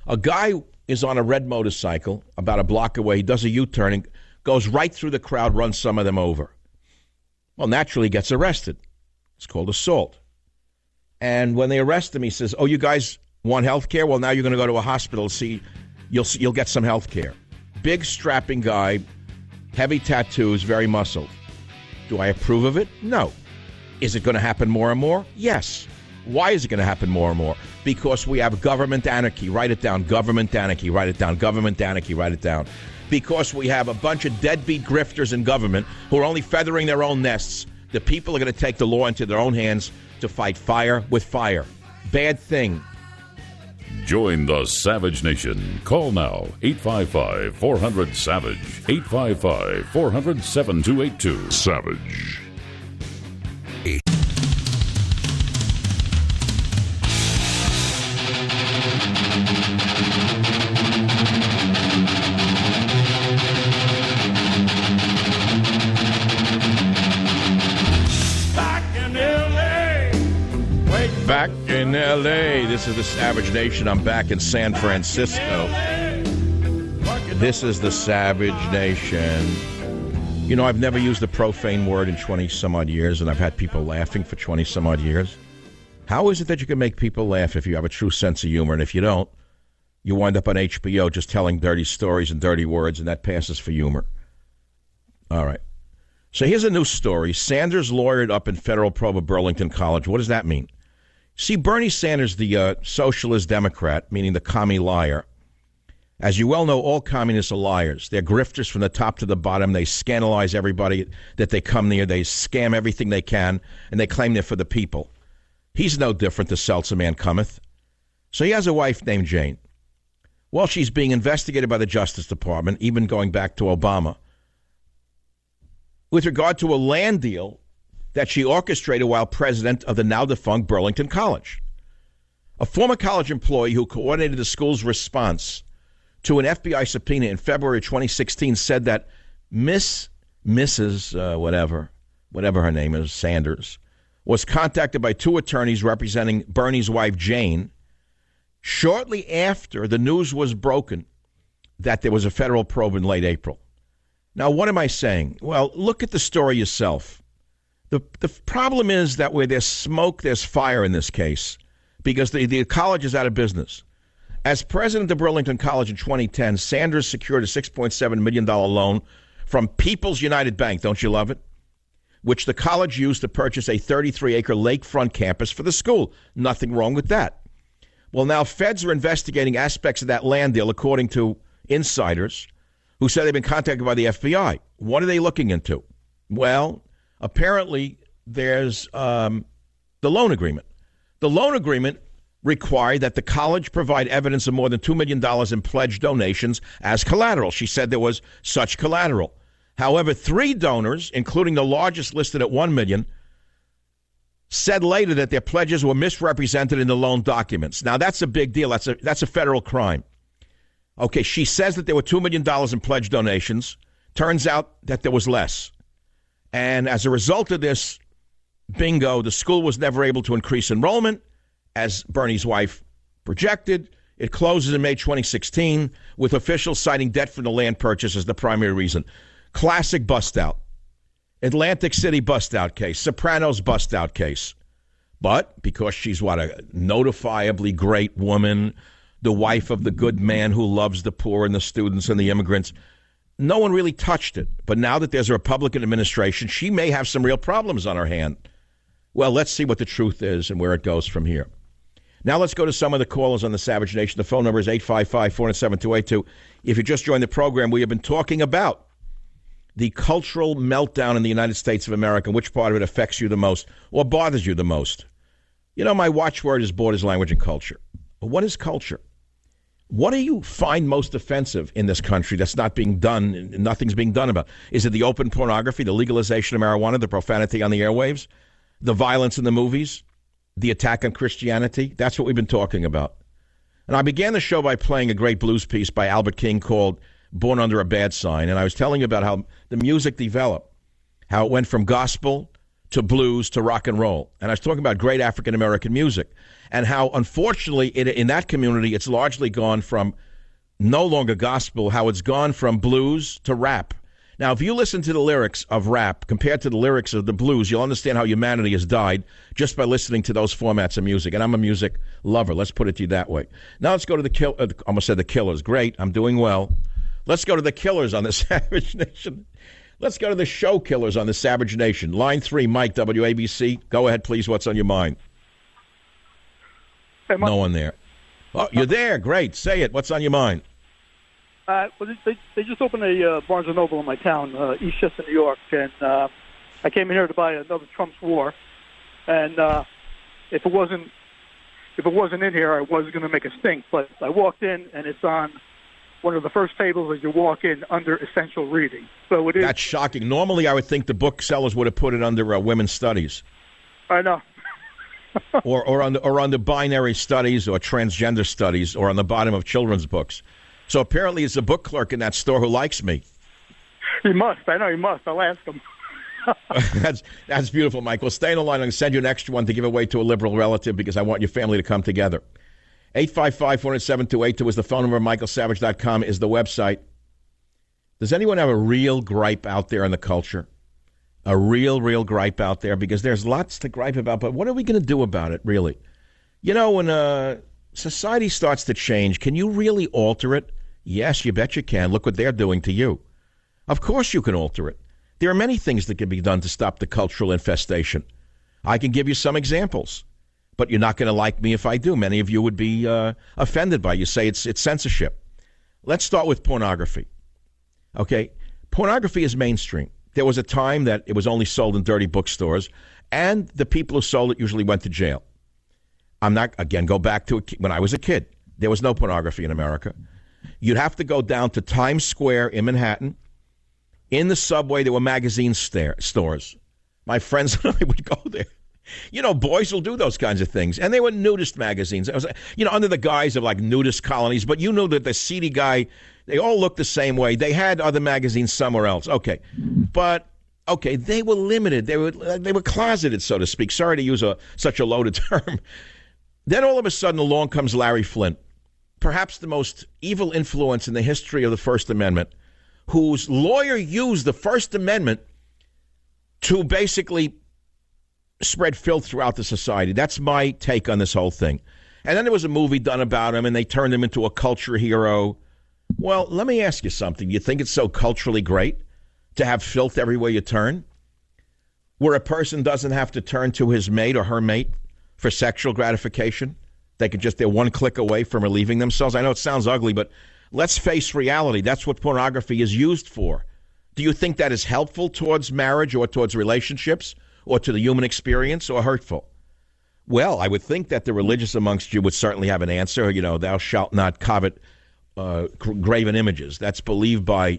A guy is on a red motorcycle about a block away. He does a U-turn and goes right through the crowd, runs some of them over. Well, naturally, he gets arrested. It's called assault. And when they arrest him, he says, "Oh, you guys want health care? Well, now you're going to go to a hospital. See, you'll get some health care." Big, strapping guy, heavy tattoos, very muscled. Do I approve of it? No. Is it going to happen more and more? Yes. Why is it going to happen more and more? Because we have government anarchy. Write it down. Government anarchy. Write it down. Government anarchy. Write it down. Because we have a bunch of deadbeat grifters in government who are only feathering their own nests. The people are going to take the law into their own hands to fight fire with fire. Bad thing. Join the Savage Nation. Call now, 855-400-SAVAGE, 855-400-7282. Savage. Back in L.A. This is the Savage Nation. I'm back in San Francisco. This is the Savage Nation. You know, I've never used a profane word in 20-some-odd years, and I've had people laughing for 20-some-odd years. How is it that you can make people laugh if you have a true sense of humor, and if you don't, you wind up on HBO just telling dirty stories and dirty words, and that passes for humor? All right. So here's a new story. Sanders lawyered up in federal probe of Burlington College. What does that mean? See, Bernie Sanders, the socialist Democrat, meaning the commie liar. As you well know, all communists are liars. They're grifters from the top to the bottom. They scandalize everybody that they come near. They scam everything they can, and they claim they're for the people. He's no different, the seltzer man cometh. So he has a wife named Jane. Well, she's being investigated by the Justice Department, even going back to Obama, with regard to a land deal that she orchestrated while president of the now-defunct Burlington College. A former college employee who coordinated the school's response to an FBI subpoena in February 2016 said that Mrs. whatever her name is, Sanders, was contacted by two attorneys representing Bernie's wife, Jane, shortly after the news was broken that there was a federal probe in late April. Now, what am I saying? Well, look at the story yourself. The problem is that where there's smoke, there's fire in this case, because the college is out of business. As president of Burlington College in 2010, Sanders secured a $6.7 million loan from People's United Bank, don't you love it? Which the college used to purchase a 33-acre lakefront campus for the school. Nothing wrong with that. Well, now feds are investigating aspects of that land deal, according to insiders who said they've been contacted by the FBI. What are they looking into? Well, apparently there's the loan agreement. The loan agreement required that the college provide evidence of more than $2 million in pledged donations as collateral. She said there was such collateral. However, three donors, including the largest listed at $1 million, said later that their pledges were misrepresented in the loan documents. Now, that's a big deal. That's a federal crime. Okay, she says that there were $2 million in pledged donations. Turns out that there was less. And as a result of this bingo, the school was never able to increase enrollment, as Bernie's wife projected. It closes in May 2016, with officials citing debt from the land purchase as the primary reason. Classic bust-out. Atlantic City bust-out case. Sopranos bust-out case. But because she's, a notifiably great woman, the wife of the good man who loves the poor and the students and the immigrants, no one really touched it. But now that there's a Republican administration, she may have some real problems on her hand. Well, let's see what the truth is and where it goes from here. Now let's go to some of the callers on the Savage Nation. The phone number is 855-407-282. If you just joined the program, we have been talking about the cultural meltdown in the United States of America, which part of it affects you the most or bothers you the most. You know, my watchword is borders, language, and culture. But what is culture? What do you find most offensive in this country that's not being done, nothing's being done about? Is it the open pornography, the legalization of marijuana, the profanity on the airwaves, the violence in the movies, the attack on Christianity? That's what we've been talking about. And I began the show by playing a great blues piece by Albert King called Born Under a Bad Sign. And I was telling you about how the music developed, how it went from gospel to blues to rock and roll. And I was talking about great African-American music and how, unfortunately, in that community, it's largely gone from no longer gospel, how it's gone from blues to rap. Now, if you listen to the lyrics of rap compared to the lyrics of the blues, you'll understand how humanity has died just by listening to those formats of music. And I'm a music lover. Let's put it to you that way. Now let's go to I almost said the Killers. Great. I'm doing well. Let's go to the Killers on the Savage Nation. Let's go to the show Killers on the Savage Nation. Line 3, Mike, WABC. Go ahead, please. What's on your mind? Hey, no one there. Oh, you're there. Great. Say it. What's on your mind? Well, they just opened a Barnes & Noble in my town, East Chester, New York, and I came in here to buy another Trump's War. And if it wasn't in here, I was going to make a stink. But I walked in, and it's on one of the first tables as you walk in under essential reading. So it is. That's shocking. Normally, I would think the booksellers would have put it under women's studies. I know. or on the binary studies or transgender studies or on the bottom of children's books. So apparently it's a book clerk in that store who likes me. He must. I know he must. I'll ask him. That's beautiful, Michael. Stay in the line. I'm going to send you an extra one to give away to a liberal relative because I want your family to come together. 855-407-282 is the phone number. MichaelSavage.com is the website. Does anyone have a real gripe out there in the culture? A real gripe out there? Because there's lots to gripe about, but what are we going to do about it, really? You know, when society starts to change, can you really alter it? Yes, you bet you can. Look what they're doing to you. Of course you can alter it. There are many things that can be done to stop the cultural infestation. I can give you some examples, but you're not going to like me if I do. Many of you would be offended by it. You say it's censorship. Let's start with pornography. Okay? Pornography is mainstream. There was a time that it was only sold in dirty bookstores, and the people who sold it usually went to jail. I'm not, again, go back to when I was a kid. There was no pornography in America. You'd have to go down to Times Square in Manhattan. In the subway, there were magazine stores. My friends and I would go there. You know, boys will do those kinds of things. And they were nudist magazines. It was, you know, under the guise of like nudist colonies. But you knew that the seedy guy, they all looked the same way. They had other magazines somewhere else. Okay. But, okay, they were limited. They were closeted, so to speak. Sorry to use such a loaded term. Then all of a sudden along comes Larry Flint, perhaps the most evil influence in the history of the First Amendment, whose lawyer used the First Amendment to basically spread filth throughout the society. That's my take on this whole thing. And then there was a movie done about him, and they turned him into a culture hero. Well, let me ask you something. You think it's so culturally great to have filth everywhere you turn, where a person doesn't have to turn to his mate or her mate for sexual gratification? They're one click away from relieving themselves. I know it sounds ugly, but let's face reality. That's what pornography is used for. Do you think that is helpful towards marriage or towards relationships or to the human experience, or hurtful? Well, I would think that the religious amongst you would certainly have an answer. You know, thou shalt not covet graven images. That's believed by,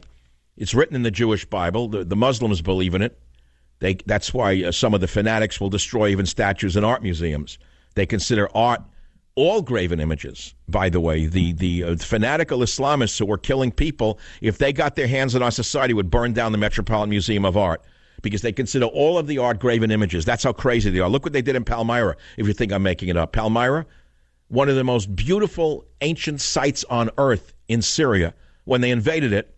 it's written in the Jewish Bible. The Muslims believe in it. That's why some of the fanatics will destroy even statues in art museums. They consider art all graven images, by the way. The fanatical Islamists who were killing people, if they got their hands on our society, would burn down the Metropolitan Museum of Art, because they consider all of the art graven images. That's how crazy they are. Look what they did in Palmyra, if you think I'm making it up. Palmyra, one of the most beautiful ancient sites on earth in Syria. When they invaded it,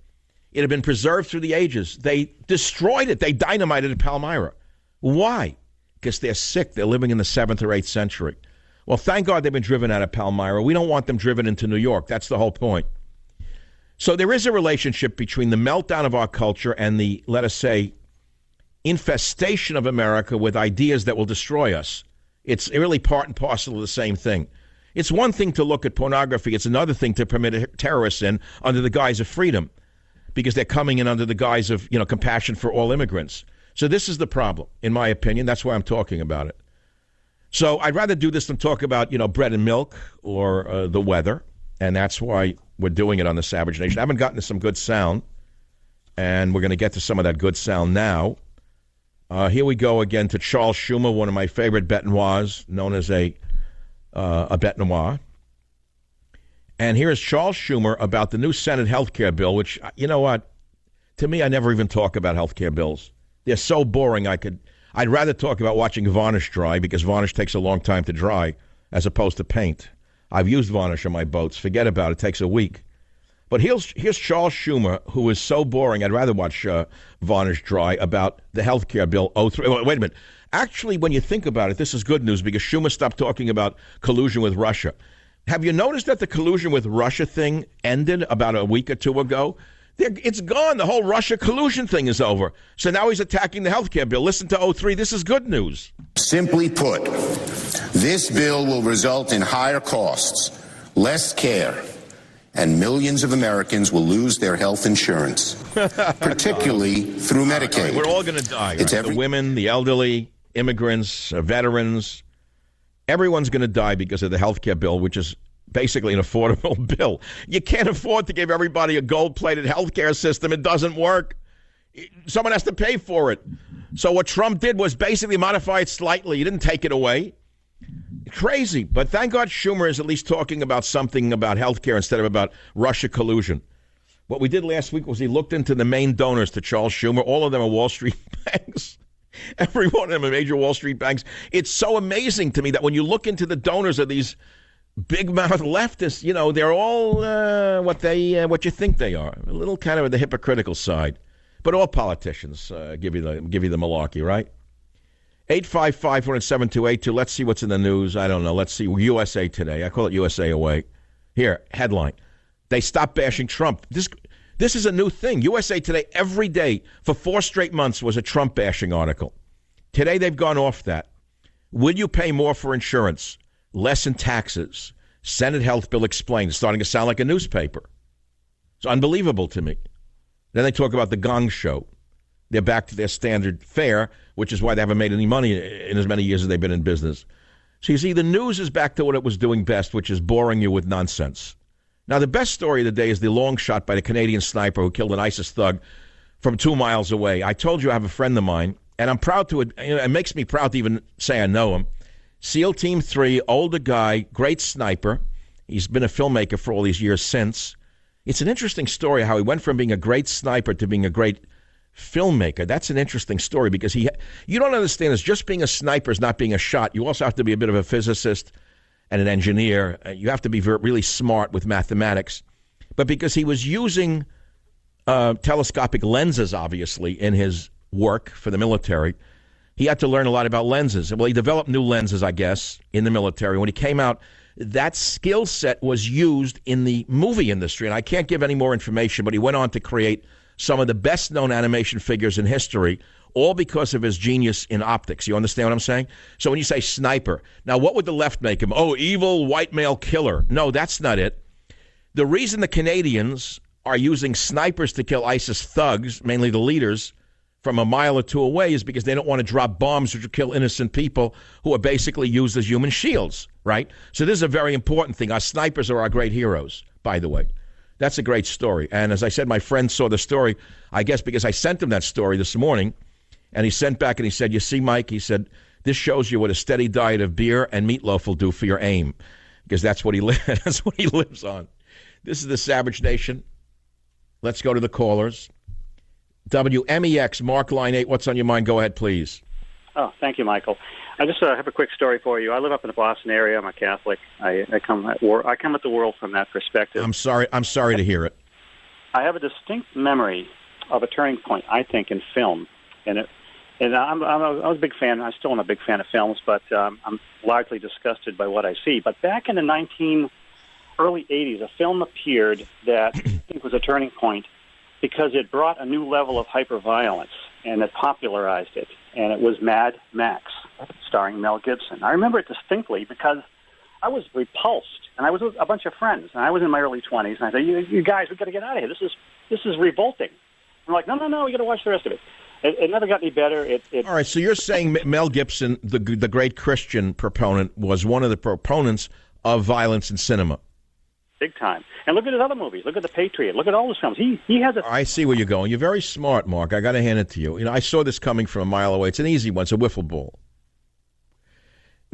it had been preserved through the ages. They destroyed it. They dynamited it, Palmyra. Why? Because they're sick. They're living in the 7th or 8th century. Well, thank God they've been driven out of Palmyra. We don't want them driven into New York. That's the whole point. So there is a relationship between the meltdown of our culture and the, let us say, infestation of America with ideas that will destroy us. It's really part and parcel of the same thing. It's one thing to look at pornography. It's another thing to permit terrorists in under the guise of freedom, because they're coming in under the guise of, you know, compassion for all immigrants. So this is the problem, in my opinion. That's why I'm talking about it. So I'd rather do this than talk about, you know, bread and milk or the weather, and that's why we're doing it on the Savage Nation. I haven't gotten to some good sound, and we're going to get to some of that good sound now. Here we go again to Charles Schumer, one of my favorite bête noirs, known as a bête noir. And here is Charles Schumer about the new Senate health care bill, which, you know what, to me, I never even talk about health care bills. They're so boring. I'd rather talk about watching varnish dry, because varnish takes a long time to dry as opposed to paint. I've used varnish on my boats. Forget about it. It takes a week. But here's Charles Schumer, who is so boring. I'd rather watch varnish dry about the health care bill 03. Wait a minute. Actually, when you think about it, this is good news, because Schumer stopped talking about collusion with Russia. Have you noticed that the collusion with Russia thing ended about a week or two ago? It's gone. The whole Russia collusion thing is over. So now he's attacking the health care bill. Listen to 03. This is good news. Simply put, this bill will result in higher costs, less care, and millions of Americans will lose their health insurance, particularly through Medicaid. We're all going to die. Right? The women, the elderly, immigrants, veterans, everyone's going to die because of the health care bill, which is basically an affordable bill. You can't afford to give everybody a gold-plated health care system. It doesn't work. Someone has to pay for it. So what Trump did was basically modify it slightly. He didn't take it away. Crazy. But thank God Schumer is at least talking about something about health care instead of about Russia collusion. What we did last week was he looked into the main donors to Charles Schumer. All of them are Wall Street banks. Every one of them are major Wall Street banks. It's so amazing to me that when you look into the donors of these big mouth leftists, they're all what you think they are. A little kind of the hypocritical side. But all politicians give you the malarkey, right? 855-407-282. Let's see what's in the news. I don't know. Let's see. USA Today. I call it USA Away. Here, headline. They stopped bashing Trump. This is a new thing. USA Today every day for 4 straight months was a Trump bashing article. Today they've gone off that. Will you pay more for insurance? Less in taxes. Senate health bill explained. It's starting to sound like a newspaper. It's unbelievable to me. Then they talk about the Gong Show. They're back to their standard fare, which is why they haven't made any money in as many years as they've been in business. So you see, the news is back to what it was doing best, which is boring you with nonsense. Now, the best story of the day is the long shot by the Canadian sniper who killed an ISIS thug from 2 miles away. I told you I have a friend of mine, and I'm proud to, it makes me proud to even say I know him. SEAL Team 3, older guy, great sniper. He's been a filmmaker for all these years since. It's an interesting story how he went from being a great sniper to being a great filmmaker. That's an interesting story because you don't understand this. Just being a sniper is not being a shot. You also have to be a bit of a physicist and an engineer. You have to be really smart with mathematics. But because he was using telescopic lenses, obviously, in his work for the military, he had to learn a lot about lenses. Well, he developed new lenses, I guess, in the military. When he came out, that skill set was used in the movie industry. And I can't give any more information, but he went on to create some of the best-known animation figures in history, all because of his genius in optics. You understand what I'm saying? So when you say sniper, now what would the left make him? Oh, evil white male killer. No, that's not it. The reason the Canadians are using snipers to kill ISIS thugs, mainly the leaders, from a mile or 2 away is because they don't want to drop bombs which will kill innocent people who are basically used as human shields, right? So this is a very important thing. Our snipers are our great heroes, by the way. That's a great story. And as I said, my friend saw the story, I guess because I sent him that story this morning, and he sent back and he said, you see, Mike, he said, this shows you what a steady diet of beer and meatloaf will do for your aim, because that's what he lives on. This is the Savage Nation. Let's go to the callers. WMEX, Mark, line 8. What's on your mind? Go ahead, please. Oh, thank you, Michael. I just have a quick story for you. I live up in the Boston area. I'm a Catholic. I come at the world from that perspective. I'm sorry to hear it. I have a distinct memory of a turning point, I think, in film, I was a big fan. I still am a big fan of films, but I'm largely disgusted by what I see. But back in the early 80s, a film appeared that I think was a turning point because it brought a new level of hyperviolence, and it popularized it. And it was Mad Max, starring Mel Gibson. I remember it distinctly because I was repulsed, and I was with a bunch of friends, and I was in my early 20s, and I said, you guys, we got to get out of here. This is revolting. I'm like, no, we got to watch the rest of it. It never got any better. All right, so you're saying Mel Gibson, the great Christian proponent, was one of the proponents of violence in cinema. Big time. And look at his other movies. Look at The Patriot. Look at all his films. He has a... I see where you're going. You're very smart, Mark. I got to hand it to you. I saw this coming from a mile away. It's an easy one. It's a wiffle ball.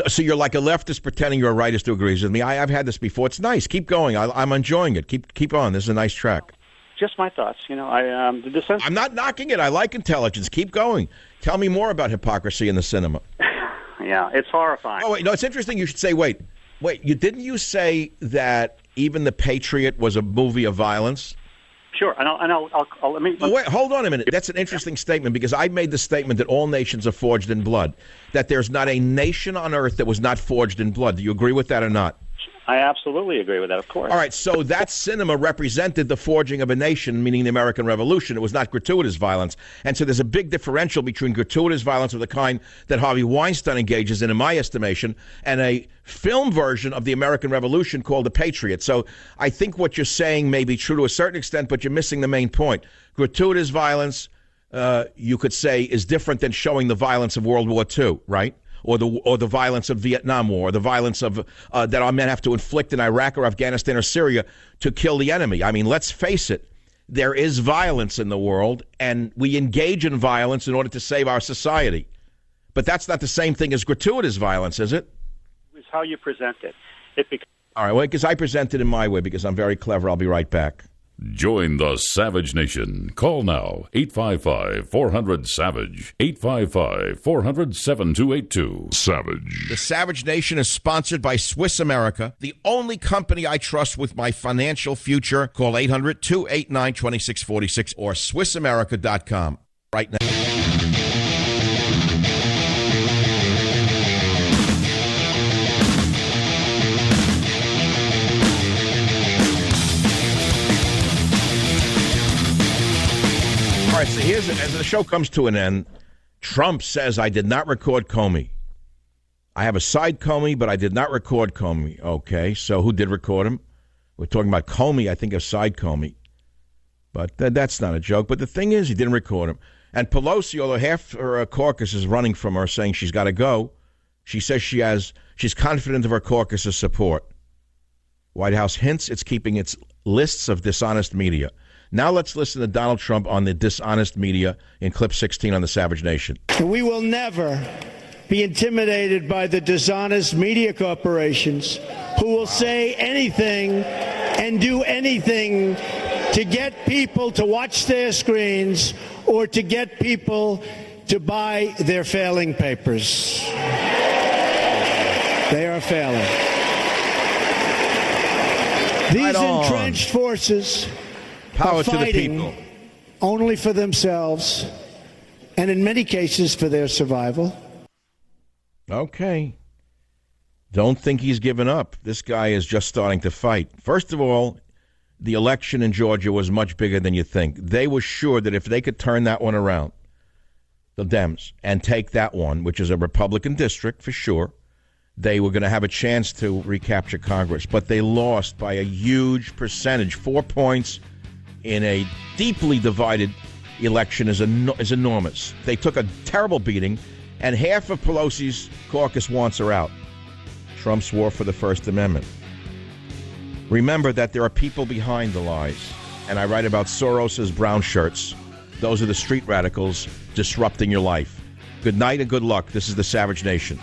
So you're like a leftist pretending you're a rightist who agrees with me. I've had this before. It's nice. Keep going. I'm enjoying it. Keep on. This is a nice track. Just my thoughts. I'm not knocking it. I like intelligence. Keep going. Tell me more about hypocrisy in the cinema. Yeah, it's horrifying. Oh, wait. No, it's interesting. You should say, wait. Didn't you say that even The Patriot was a movie of violence? Sure, and I'll let me... Wait, hold on a minute. That's an interesting statement because I made the statement that all nations are forged in blood, that there's not a nation on earth that was not forged in blood. Do you agree with that or not? I absolutely agree with that, of course. All right, so that cinema represented the forging of a nation, meaning the American Revolution. It was not gratuitous violence. And so there's a big differential between gratuitous violence of the kind that Harvey Weinstein engages in my estimation, and a film version of the American Revolution called The Patriot. So I think what you're saying may be true to a certain extent, but you're missing the main point. Gratuitous violence, you could say, is different than showing the violence of World War II, right? Or the violence of Vietnam War, or the violence of that our men have to inflict in Iraq or Afghanistan or Syria to kill the enemy. I mean, let's face it, there is violence in the world, and we engage in violence in order to save our society. But that's not the same thing as gratuitous violence, is it? It's how you present it. All right, well, because I present it in my way because I'm very clever. I'll be right back. Join the Savage Nation. Call now, 855-400-SAVAGE, 855-400-7282. Savage. The Savage Nation is sponsored by Swiss America, the only company I trust with my financial future. Call 800-289-2646 or SwissAmerica.com right now. All right, so here's, as the show comes to an end, Trump says, I did not record Comey. I have a side Comey, but I did not record Comey. Okay, so who did record him? We're talking about Comey, I think of side Comey. But that's not a joke. But the thing is, he didn't record him. And Pelosi, although half her caucus is running from her, saying she's got to go, she says she's confident of her caucus's support. White House hints it's keeping its lists of dishonest media. Now let's listen to Donald Trump on the dishonest media in clip 16 on the Savage Nation. We will never be intimidated by the dishonest media corporations who will say anything and do anything to get people to watch their screens or to get people to buy their failing papers. They are failing. These entrenched forces Power are fighting to the people. Only for themselves, and in many cases for their survival. Okay. Don't think he's given up. This guy is just starting to fight. First of all, the election in Georgia was much bigger than you think. They were sure that if they could turn that one around, the Dems, and take that one, which is a Republican district for sure, they were going to have a chance to recapture Congress. But they lost by a huge percentage. 4 points in a deeply divided election is enormous. They took a terrible beating, and half of Pelosi's caucus wants her out. Trump swore for the First Amendment. Remember that there are people behind the lies, and I write about Soros's brown shirts. Those are the street radicals disrupting your life. Good night and good luck. This is the Savage Nation.